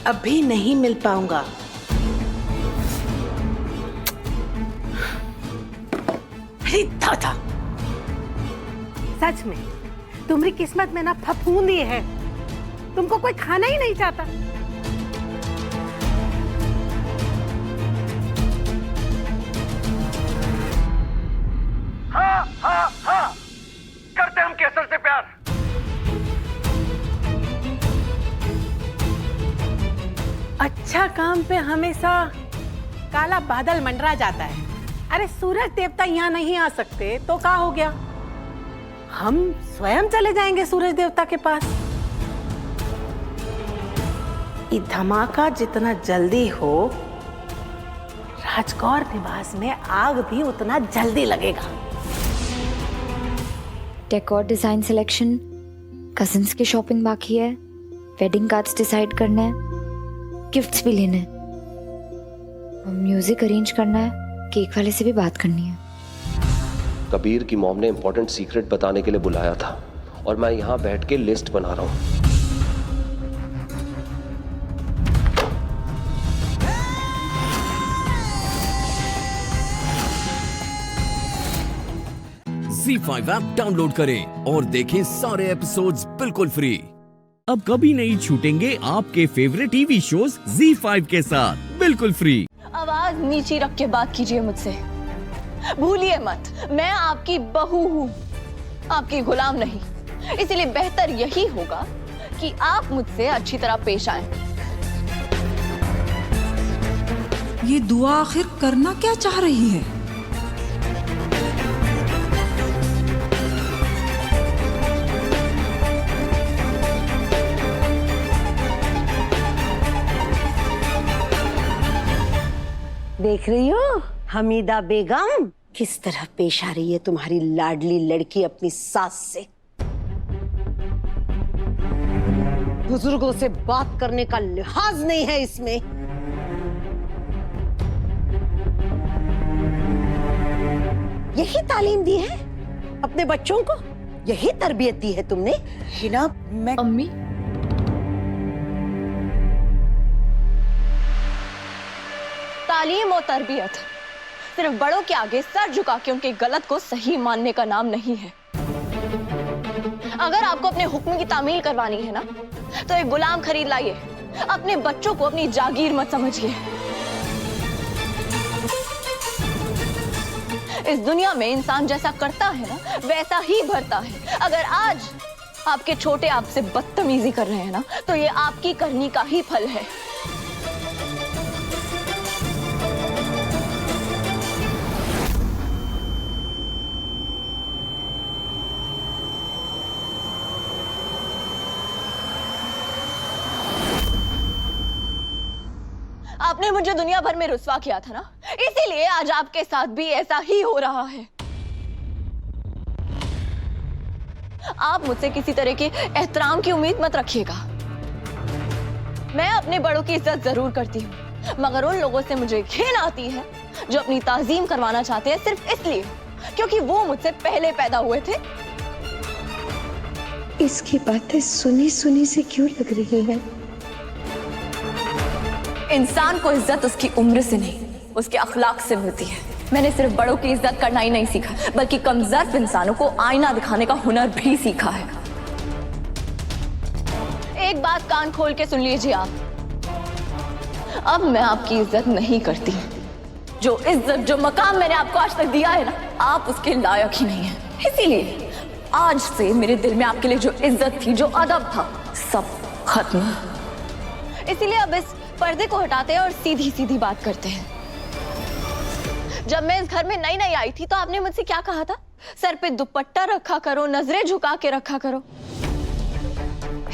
अभी नहीं मिल पाऊंगा। अरे दादा, सच में तुम्हारी किस्मत में ना फफूंदी है, तुमको कोई खाना ही नहीं चाहता। हाँ हाँ हाँ, करते हम केसर से प्यार। अच्छा काम पे हमेशा काला बादल मंडरा जाता है। अरे सूरज देवता यहाँ नहीं आ सकते तो क्या हो गया, हम स्वयं चले जाएंगे सूरज देवता के पास। ये धमाका जितना जल्दी हो, राजकौर निवास में आग भी उतना जल्दी लगेगा। डेकोर डिजाइन सिलेक्शन, कजिन्स की शॉपिंग बाकी है, वेडिंग कार्ड्स डिसाइड करना है, गिफ्ट्स भी लेने हैं, म्यूजिक अरेंज करना है, केक वाले से भी बात करनी है। कबीर की मॉम ने इंपॉर्टेंट सीक्रेट बताने के लिए बुलाया था और मैं यहाँ बैठ के लिस्ट बना रहा हूँ। ZEE5 ऐप डाउनलोड करें और देखें सारे एपिसोड्स बिल्कुल फ्री। अब कभी नहीं छूटेंगे आपके फेवरेट टीवी शोज ZEE5 के साथ बिल्कुल फ्री। आवाज नीचे रख के बात कीजिए मुझसे, भूलिए मत मैं आपकी बहू हूँ, आपकी गुलाम नहीं। इसलिए बेहतर यही होगा कि आप मुझसे अच्छी तरह पेश आएं। ये दुआ आखिर करना क्या चाह रही है? देख रही हो हमीदा बेगम किस तरह पेश आ रही है तुम्हारी लाडली लड़की अपनी सास से। बुजुर्गों से बात करने का लिहाज नहीं है इसमें। यही तालीम दी है अपने बच्चों को, यही तरबियत दी है तुमने। हिना, मैं अम्मी, तालीम और तरबियत सिर्फ बड़ों के आगे सर झुका के उनके गलत को सही मानने का नाम नहीं है। अगर आपको अपने हुक्म की तामील करवानी है ना, तो एक गुलाम खरीद लाइए। अपने बच्चों को अपनी जागीर मत समझिए। इस दुनिया में इंसान जैसा करता है ना, वैसा ही भरता है। अगर आज आपके छोटे आपसे बदतमीजी कर रहे हैं ना, तो ये आपकी करनी का ही फल है। आपने मुझे दुनिया भर में रुस्वा किया था ना, इसीलिए आज आपके साथ भी ऐसा ही हो रहा है। आप मुझसे किसी तरह के एहतराम की उम्मीद मत रखिएगा। मैं अपने बड़ों की इज्जत जरूर करती हूँ, मगर उन लोगों से मुझे घिन आती है जो अपनी ताजीम करवाना चाहते हैं सिर्फ इसलिए क्योंकि वो मुझसे पहले पैदा हुए थे। इसकी बातें सुनी सुनी से क्यों लग रही है? इंसान को इज्जत उसकी उम्र से नहीं, उसके अखलाक से मिलती है। मैंने सिर्फ बड़ों की इज्जत करना ही नहीं सीखा, बल्कि कमजोर इंसानों को आईना दिखाने का हुनर भी सीखा है। एक बात कान खोल के सुन लीजिए आप, अब मैं आपकी इज्जत नहीं करती। जो इज्जत, जो मकाम मैंने आपको आज तक दिया है ना, आप उसके लायक ही नहीं है। इसीलिए आज से मेरे दिल में आपके लिए जो इज्जत थी, जो अदब था, सब खत्म। इसीलिए अब इस पर्दे को हटाते हैं और सीधी सीधी बात करते हैं। जब मैं इस घर में नई नई आई थी तो आपने मुझसे क्या कहा था? सर पे दुपट्टा रखा करो, नजरें झुका के रखा करो।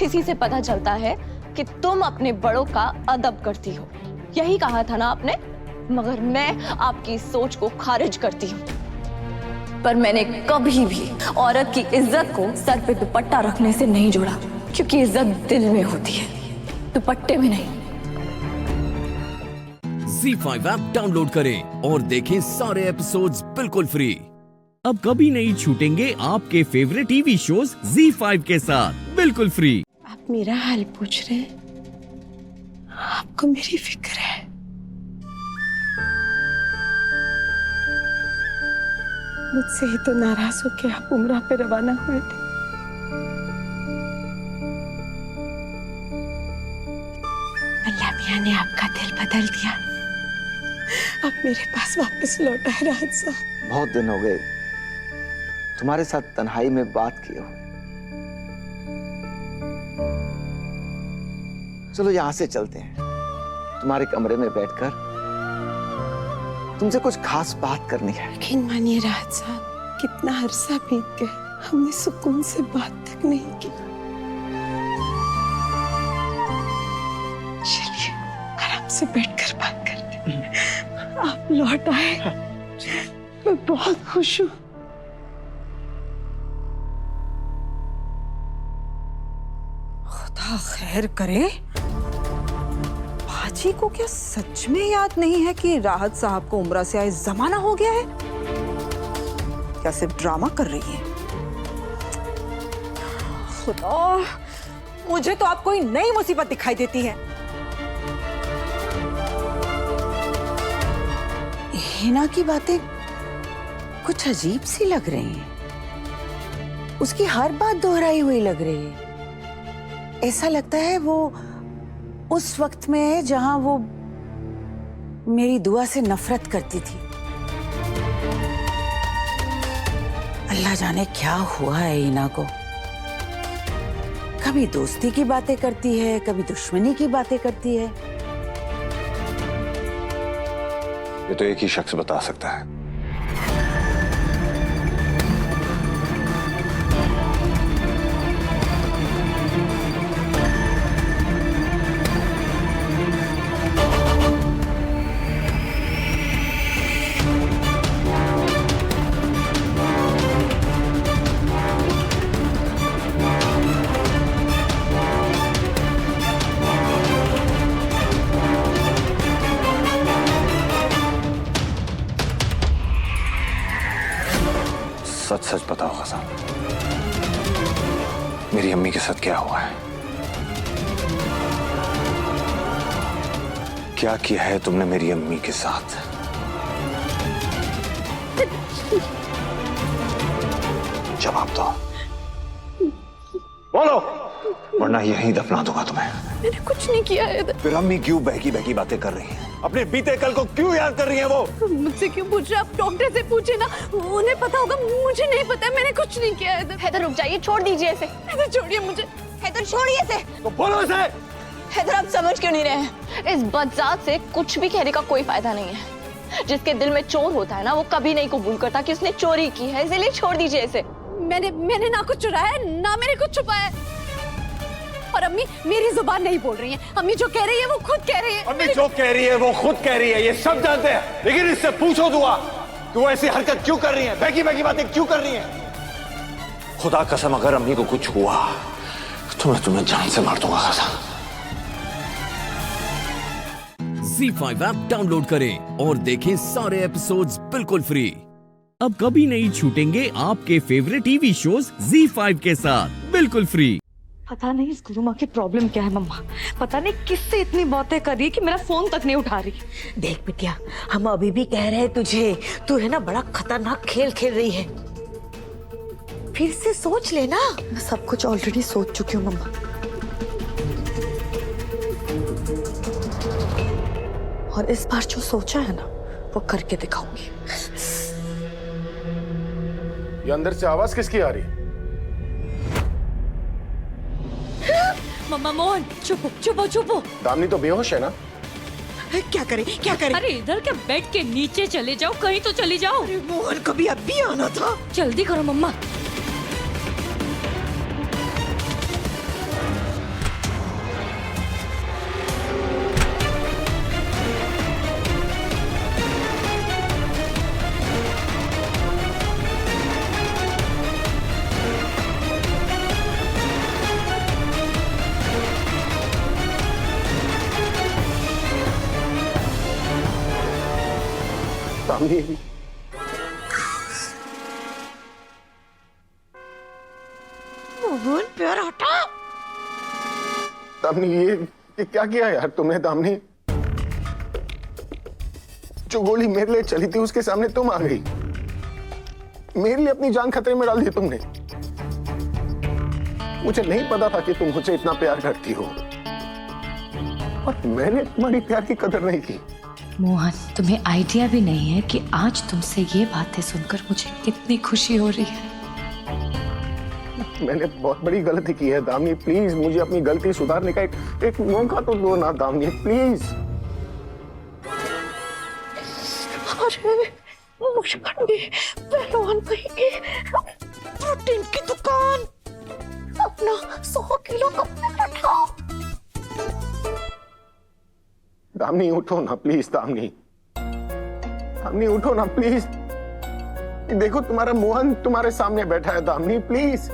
इसी से पता चलता है कि तुम अपने बड़ों का अदब करती हो। यही कहा था ना आपने? मगर मैं आपकी सोच को खारिज करती हूँ। पर मैंने कभी भी औरत की इज्जत को सर पे दुपट्टा रखने से नहीं जोड़ा, क्योंकि इज्जत दिल में होती है, दुपट्टे में नहीं। ZEE5 ऐप डाउनलोड करें और देखें सारे एपिसोड्स बिल्कुल फ्री। अब कभी नहीं छूटेंगे आपके फेवरेट टीवी शोज ZEE5 के साथ बिल्कुल फ्री। आप मेरा हाल पूछ रहे हैं? आपको मेरी फिक्र है। मुझसे ही तो नाराज होके आप उम्रा पे रवाना हुए थे। अल्लाह मियां ने आपका दिल बदल दिया, अब मेरे पास वापस लौटा है राहत साहब। बहुत दिन हो गए तुम्हारे साथ तन्हाई में बात किए हो। चलो यहां से चलते हैं, तुम्हारे कमरे में बैठकर तुमसे कुछ खास बात करनी है। यकीन मानिए राहत साहब, कितना अरसा बीत गया, हमने सुकून से बात तक नहीं की। चलिए आराम से बैठकर बात करते हैं। आप लौट आए, मैं बहुत खुश हूँ। खुदा खैर करे, बाजी को क्या सच में याद नहीं है कि राहत साहब को उम्रा से आए जमाना हो गया है? क्या सिर्फ ड्रामा कर रही है? खुदा, मुझे तो आप कोई नई मुसीबत दिखाई देती है। हिना की बातें कुछ अजीब सी लग रही हैं। उसकी हर बात दोहराई हुई लग रही है। ऐसा लगता है वो उस वक्त में है जहां वो मेरी दुआ से नफरत करती थी। अल्लाह जाने क्या हुआ है हिना को। कभी दोस्ती की बातें करती है, कभी दुश्मनी की बातें करती है। ये तो एक ही शख्स बता सकता है। सच सच बताओ हसन, मेरी अम्मी के साथ क्या हुआ है? क्या किया है तुमने मेरी अम्मी के साथ? जवाब दो, बोलो, वरना यहीं दफना दूंगा तुम्हें। मैंने कुछ नहीं किया है। फिर अम्मी क्यों बहकी बहकी बातें कर रही हैं? अपने बीते कल को क्यों याद कर रही हैं वो? मुझसे क्यों पूछ रहे? आप डॉक्टर से पूछे ना, उन्हें पता होगा। मुझे नहीं पता, मैंने कुछ नहीं किया है। हैदर रुक जाइए, छोड़ दीजिए इसे। हैदर छोड़िए मुझे। हैदर छोड़िए इसे। तो बोलो इसे। हैदर आप समझ क्यों नहीं रहे हैं? इस बदजात से कुछ भी कहने का कोई फायदा नहीं है। जिसके दिल में चोर होता है ना, वो कभी नहीं कबूल करता कि उसने चोरी की है, इसीलिए छोड़ दीजिए इसे। मैंने ना कुछ चुराया है, ना मैंने कुछ छुपाया। और अम्मी मेरी जुबान नहीं बोल रही है। अम्मी जो कह रही है वो खुद कह रही है। अम्मी जो कह रही है वो खुद कह रही है, ये सब जानते हैं। लेकिन इससे पूछो दुआ कि वो ऐसी हरकत क्यों कर रही है, बहकी बहकी बातें क्यों कर रही है? खुदा कसम अगर अम्मी को कुछ हुआ तो मैं तुम्हें जान से मार दूंगा कसम। Z5 ऐप डाउनलोड करें और देखें सारे एपिसोड्स बिल्कुल फ्री। अब कभी नहीं छूटेंगे आपके फेवरेट टीवी शोज Z5 के साथ बिल्कुल फ्री। पता नहीं इस गुरु माँ की प्रॉब्लम क्या है मम्मा। पता नहीं किससे इतनी बातें कर रही है कि मेरा फोन तक नहीं उठा रही। देख बिटिया, हम अभी भी कह रहे हैं तुझे, तू है ना बड़ा खतरनाक खेल खेल रही है। फिर से सोच लेना। मैं सब कुछ ऑलरेडी सोच चुकी हूँ मम्मा, और इस बार जो सोचा है ना वो करके दिखाऊंगी। ये अंदर से आवाज किसकी आ रही है? मम्मा मोहन चुपो चुपो चुपो। दामिनी तो बेहोश है ना? क्या करें क्या करें? अरे इधर के बेड के नीचे चले जाओ, कहीं तो चली जाओ। अरे मोहन कभी अब भी आना था। जल्दी करो मम्मा। दामिनी मोहन प्यार हटा। दामिनी ये क्या किया यार तुमने? दामिनी जो गोली मेरे लिए चली थी उसके सामने तुम आ गई। मेरे लिए अपनी जान खतरे में डाल दी तुमने। मुझे नहीं पता था कि तुम मुझे इतना प्यार करती हो, और मैंने तुम्हारी प्यार की कदर नहीं की। मोहन, तुम्हें आइडिया भी नहीं है कि आज तुमसे ये बातें सुनकर मुझे कितनी खुशी हो रही है। मैंने बहुत बड़ी गलती की है दामिनी, प्लीज मुझे अपनी गलती सुधारने का एक मौका तो दो ना दामिनी, प्लीज। अरे मुश्किल पहलवान कहेंगे, प्रोटीन की दुकान, अपना 100 किलो कब उठाओ। दामिनी उठो ना प्लीज, दामिनी दामिनी उठो ना प्लीज। देखो तुम्हारा मोहन तुम्हारे सामने बैठा है दामिनी, प्लीज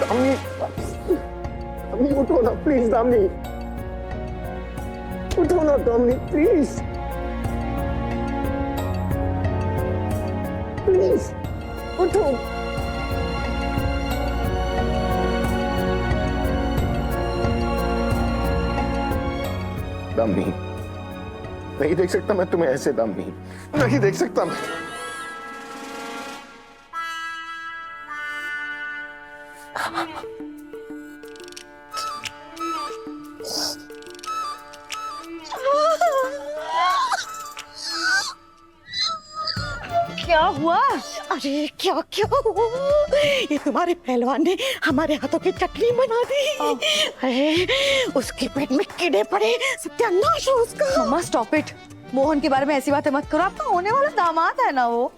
दामिनी दामिनी उठो ना प्लीज, दामिनी उठो ना दामिनी प्लीज प्लीज उठो। दामिनी नहीं देख सकता मैं तुम्हें ऐसे, दामिनी नहीं देख सकता मैं। क्या हुआ? अरे क्या क्या हुआ? ये तुम्हारे पहलवान ने हमारे हाथों की चटनी बना दी। अरे उसके पेट में कीड़े पड़े, सत्यानाश हो उसका। मम्मा स्टॉप इट। मोहन के बारे में ऐसी बातें मत करो, आपका होने वाला दामाद है ना वो।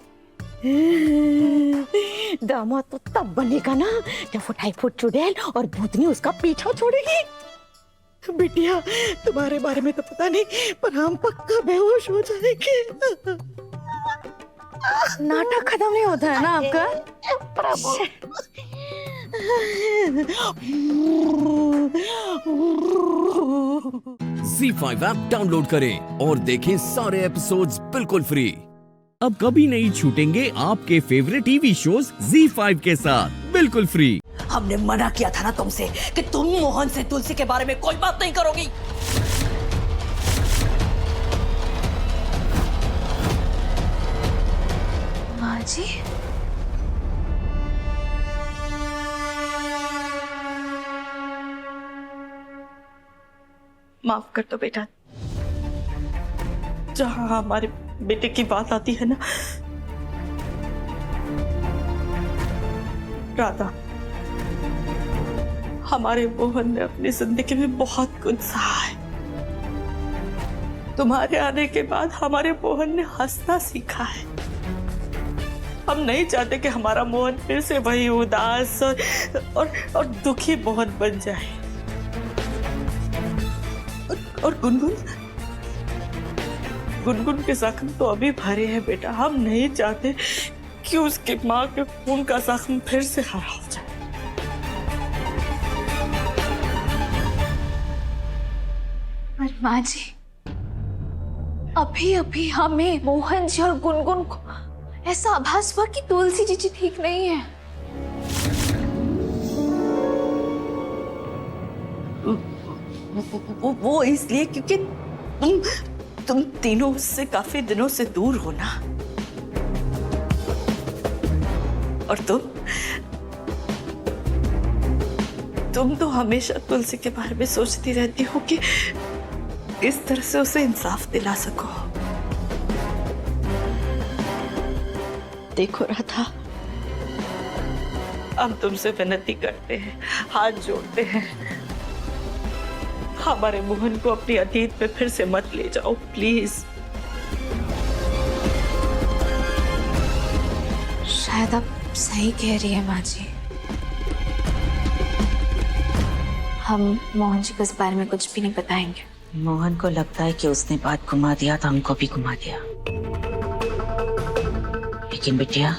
दामाद तो तब बनेगा ना जब वो टाइफाइड चुड़ैल और भूतनी उसका पीछा छोड़ेगी। बिटिया तुम्हारे बारे में तो पता नहीं, पर हम पक्का बेहोश हो जाएंगे। नाटक खत्म नहीं होता है ना आपका? Z5 ऐप डाउनलोड करें और देखें सारे एपिसोड्स बिल्कुल फ्री। अब कभी नहीं छूटेंगे आपके फेवरेट टीवी शोज Z5 के साथ बिल्कुल फ्री। हमने मना किया था ना तुमसे कि तुम मोहन से तुलसी के बारे में कोई बात नहीं करोगी। माँ जी, माफ कर दो बेटा। जहां हमारे बेटे की बात आती है ना, राधा, हमारे मोहन ने अपनी जिंदगी में बहुत कुछ सहा है। तुम्हारे आने के बाद हमारे मोहन ने हंसना सीखा है। हम नहीं चाहते कि हमारा मोहन फिर से वही उदास और दुखी मोहन बन जाए। और गुनगुन के जख्म तो अभी भरे हैं बेटा। हम नहीं चाहते कि कि उसकी माँ के खून का जख्म फिर से हरा हो जाए। पर माँ जी, अभी अभी हमें मोहन जी और गुनगुन को ऐसा आभास हुआ कि तुलसी जी ठीक नहीं है। वो इसलिए क्योंकि तुम तीनों उससे काफी दिनों से दूर हो ना, और तुम तो हमेशा तुलसी के बारे में सोचती रहती हो कि इस तरह से उसे इंसाफ दिला सको। देखो राधा, हम तुमसे विनती करते हैं, हाथ जोड़ते हैं, हमारे मोहन को अपनी अतीत में फिर से मत ले जाओ प्लीज। शायद आप सही कह रही है माँ जी। हम मोहन जी को इस बारे में कुछ भी नहीं बताएंगे। मोहन को लगता है कि उसने बात घुमा दिया तो हमको भी घुमा दिया, लेकिन बिटिया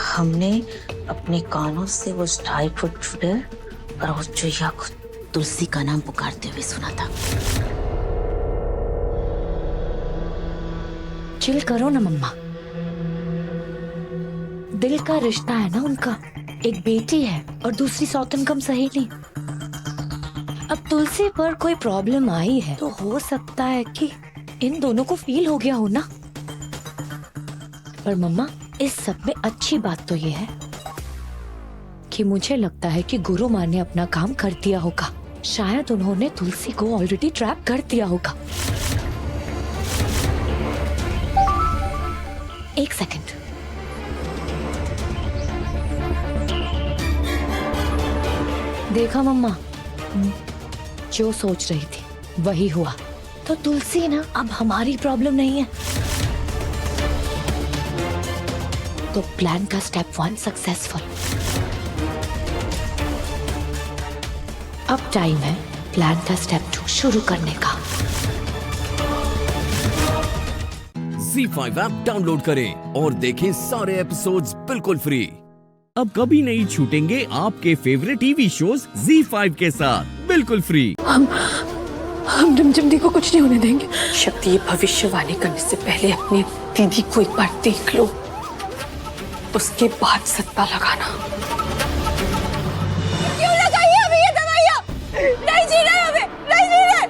हमने अपने कानों से वो 2.5 फुट शूटर और उस चुहिया को तुलसी का नाम पुकारते हुए सुना था। चिल करो ना मम्मा, दिल का रिश्ता है ना उनका, एक बेटी है और दूसरी सौतन कम सहेली। अब तुलसी पर कोई प्रॉब्लम आई है तो हो सकता है कि इन दोनों को फील हो गया हो ना। पर मम्मा, इस सब में अच्छी बात तो ये है कि मुझे लगता है कि गुरु माँ ने अपना काम कर दिया होगा। शायद उन्होंने तुलसी को ऑलरेडी ट्रैप कर दिया होगा। एक सेकंड, देखा मम्मा, जो सोच रही थी वही हुआ। तो तुलसी ना अब हमारी प्रॉब्लम नहीं है। तो प्लान का स्टेप 1 सक्सेसफुल। अब टाइम है प्लान का स्टेप 2 शुरू करने का। ZEE5 ऐप डाउनलोड करें और देखें सारे एपिसोड्स बिल्कुल फ्री। अब कभी नहीं छूटेंगे आपके फेवरेट टीवी शोज ZEE5 के साथ बिल्कुल फ्री। हम रिमझिम दी को कुछ नहीं होने देंगे। शक्ति, ये भविष्यवाणी करने से पहले अपनी दीदी को एक बार देख लो, उसके बाद सत्ता लगाना। क्यों लगाई है अभी ये दवाइयाँ? नहीं जी रहे हमें, नहीं जी रहे।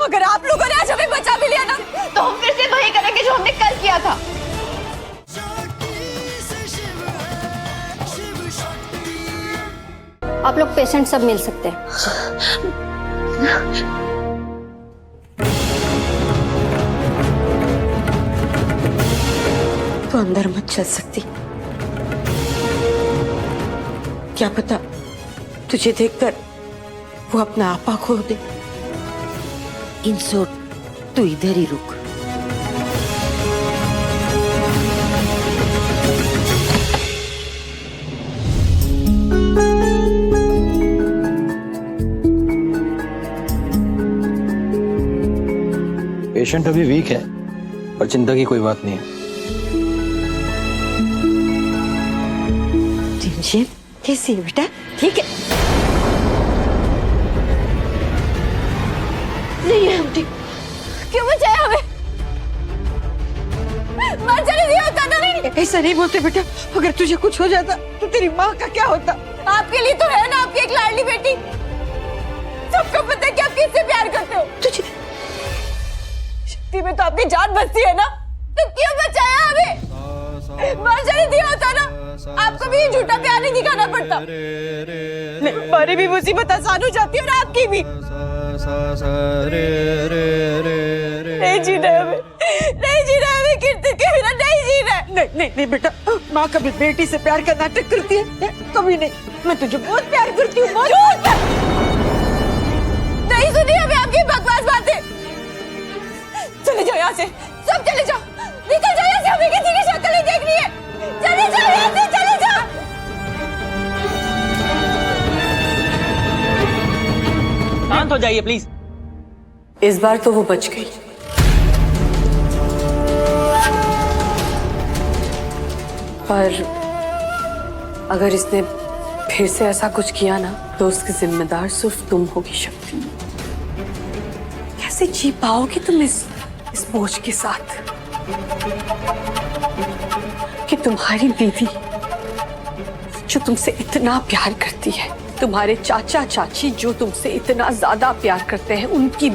अगर आप लोगों ने आज हमें बचा भी लिया ना, तो हम फिर से वही करेंगे जो हमने कल किया था। आप लोग पेशेंट सब मिल सकते हैं। तो अंदर मत चल सकती, क्या पता तुझे देखकर वो अपना आपा खो दे। इंसोट, तू इधर ही रुक। पेशेंट अभी वीक है, पर चिंता की कोई बात नहीं है। रिमझिम, कैसी है बेटा? ठीक है? नहीं है हम ठीक। क्यों बचाया हमें? मर जाने दिया होता ना। नहीं, ऐसा नहीं बोलते बेटा, अगर तुझे कुछ हो जाता तो तेरी माँ का क्या होता? आपके लिए तो है ना आपकी एक लाडली बेटी। सबको पता है कि आप किससे प्यार करते हो। तुझे शक्ति में तो आपकी जान बचती है ना, तो क्यों बचाया हमें? मर जाने दिया होता ना, आपको भी ये झूठा प्यार नहीं दिखाना पड़ता। हमारी भी मुसीबत आसान हो जाती है और आपकी भी। नहीं जीना हमें, नहीं जीना हमें, कीर्ति के बिना नहीं जीना। नहीं नहीं नहीं बेटा, माँ कभी बेटी से प्यार का नाटक करती है? कभी नहीं। मैं तुझे बहुत प्यार करती हूँ। नहीं सुनी हमें आपकी बकवास बातें। चले जाओ यहाँ से, सब चले जाओ, निकल जाओ यहाँ से, हमें किसी की शक्ल नहीं देखनी है। चले जाओ यहाँ से, चले जाओ। शांत हो जाइए प्लीज। इस बार तो वो बच गई। पर अगर इसने फिर से ऐसा कुछ किया ना तो उसकी जिम्मेदार सिर्फ तुम होगी शक्ति। कैसे जी पाओगी तुम इस बोझ के साथ कि तुम्हारी बीवी जो तुमसे इतना प्यार करती है, तुम्हारे चाचा चाची जो तुमसे इतना ज्यादा प्यार करते हैं, उनकी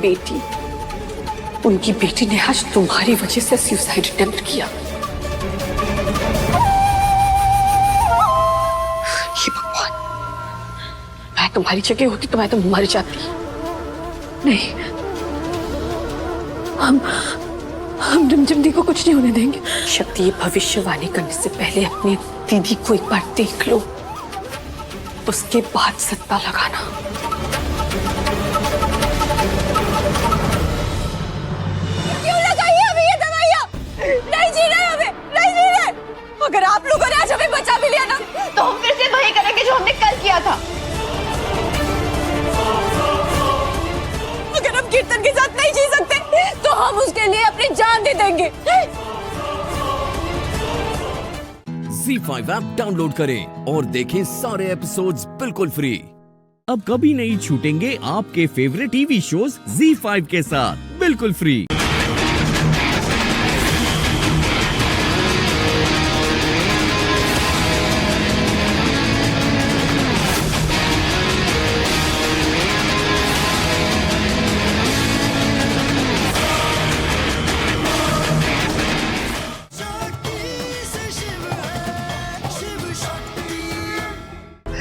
बेटी ने आज तुम्हारी वजह से सुसाइड अटेम्प्ट किया। हे भगवान, मैं तुम्हारी जगह होती तो मैं तो मर जाती। नहीं, हम रिमझिम को कुछ नहीं होने देंगे। शक्ति, ये भविष्यवाणी करने से पहले अपनी दीदी को एक बार देख लो, उसके बाद सत्ता लगाना। क्यों लगाई है अभी ये दवाइयाँ? नहीं जी रहे हमें, नहीं जी रहे। अगर आप लोगों ने आज हमें बचा भी लिया ना तो हम फिर से वही करेंगे जो हमने कल किया था। अगर हम कीर्तन के साथ नहीं जी सकते तो हम उसके लिए अपनी जान दे देंगे। ZEE5 ऐप डाउनलोड करें और देखें सारे एपिसोड्स बिल्कुल फ्री। अब कभी नहीं छूटेंगे आपके फेवरेट टीवी शोज ZEE5 के साथ बिल्कुल फ्री।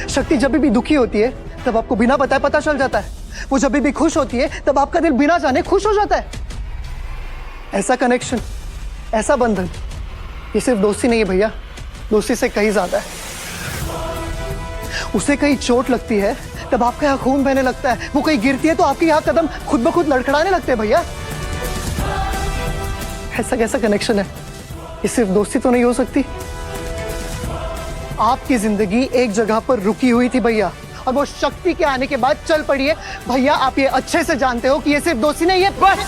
शक्ति जब भी दुखी होती है तब आपको बिना बताए पता चल जाता है। वो जब भी खुश होती है तब आपका दिल बिना जाने खुश हो जाता है। ऐसा कनेक्शन, ऐसा बंधन, ये सिर्फ दोस्ती नहीं है भैया, दोस्ती से कहीं ज्यादा है। उसे कहीं चोट लगती है तब आपका यहाँ खून बहने लगता है, वो कहीं गिरती है तो आपके यहाँ कदम खुद ब खुद लड़खड़ाने लगते हैं भैया। ऐसा कैसा कनेक्शन है? ये सिर्फ दोस्ती तो नहीं हो सकती। आपकी जिंदगी एक जगह पर रुकी हुई थी भैया, और वो शक्ति के आने के बाद चल पड़ी है। भैया आप ये अच्छे से जानते हो कि ये सिर्फ दोस्ती नहीं है। बस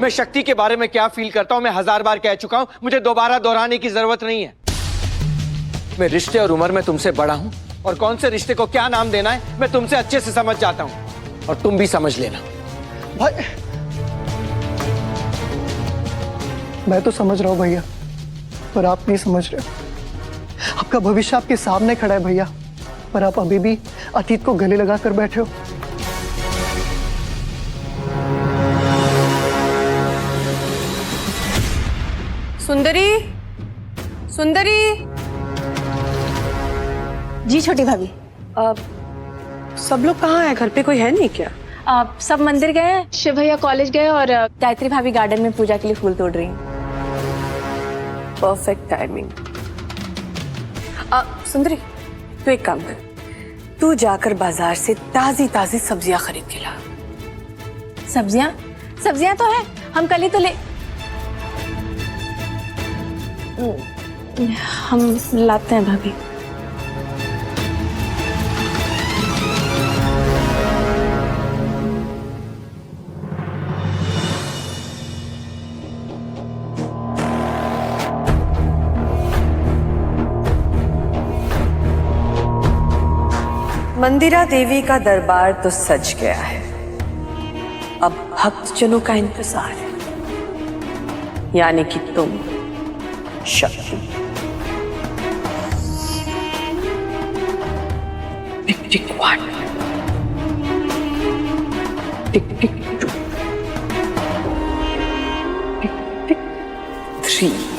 मैं शक्ति के बारे में क्या फील करता हूं मैं 1000 बार कह चुका हूं, मुझे दोबारा दोहराने की जरूरत नहीं है। मैं रिश्ते और उम्र में तुमसे बड़ा हूं, और कौन से रिश्ते को क्या नाम देना है मैं तुमसे अच्छे से समझ जाता हूं, और तुम भी समझ लेना। भाई मैं तो समझ रहा हूं भैया, पर आप नहीं समझ रहे हो। आपका भविष्य आपके सामने खड़ा है भैया, पर आप अभी भी अतीत को गले लगा कर बैठे हो। सुंदरी, सुंदरी। जी छोटी भाभी। सब लोग कहाँ हैं? घर पे कोई है नहीं क्या? सब मंदिर गए हैं, शिव भैया कॉलेज गए और गायत्री भाभी गार्डन में पूजा के लिए फूल तोड़ रही हैं। Perfect timing. सुंदरी, तू एक काम कर, तू जाकर बाजार से ताजी ताजी सब्जियां खरीद के ला। सब्जियां? सब्जियां तो है, हम कल ही तो हम लाते हैं भाभी। मंदिरा देवी का दरबार तो सज गया है, अब भक्तजनों का इंतजार है, यानी कि तुम शक्ति। टिक टिक 1, टिक टिक 2, टिक टिक 3।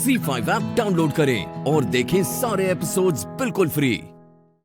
ZEE5 ऐप डाउनलोड करें और देखें सारे एपिसोड्स बिल्कुल फ्री।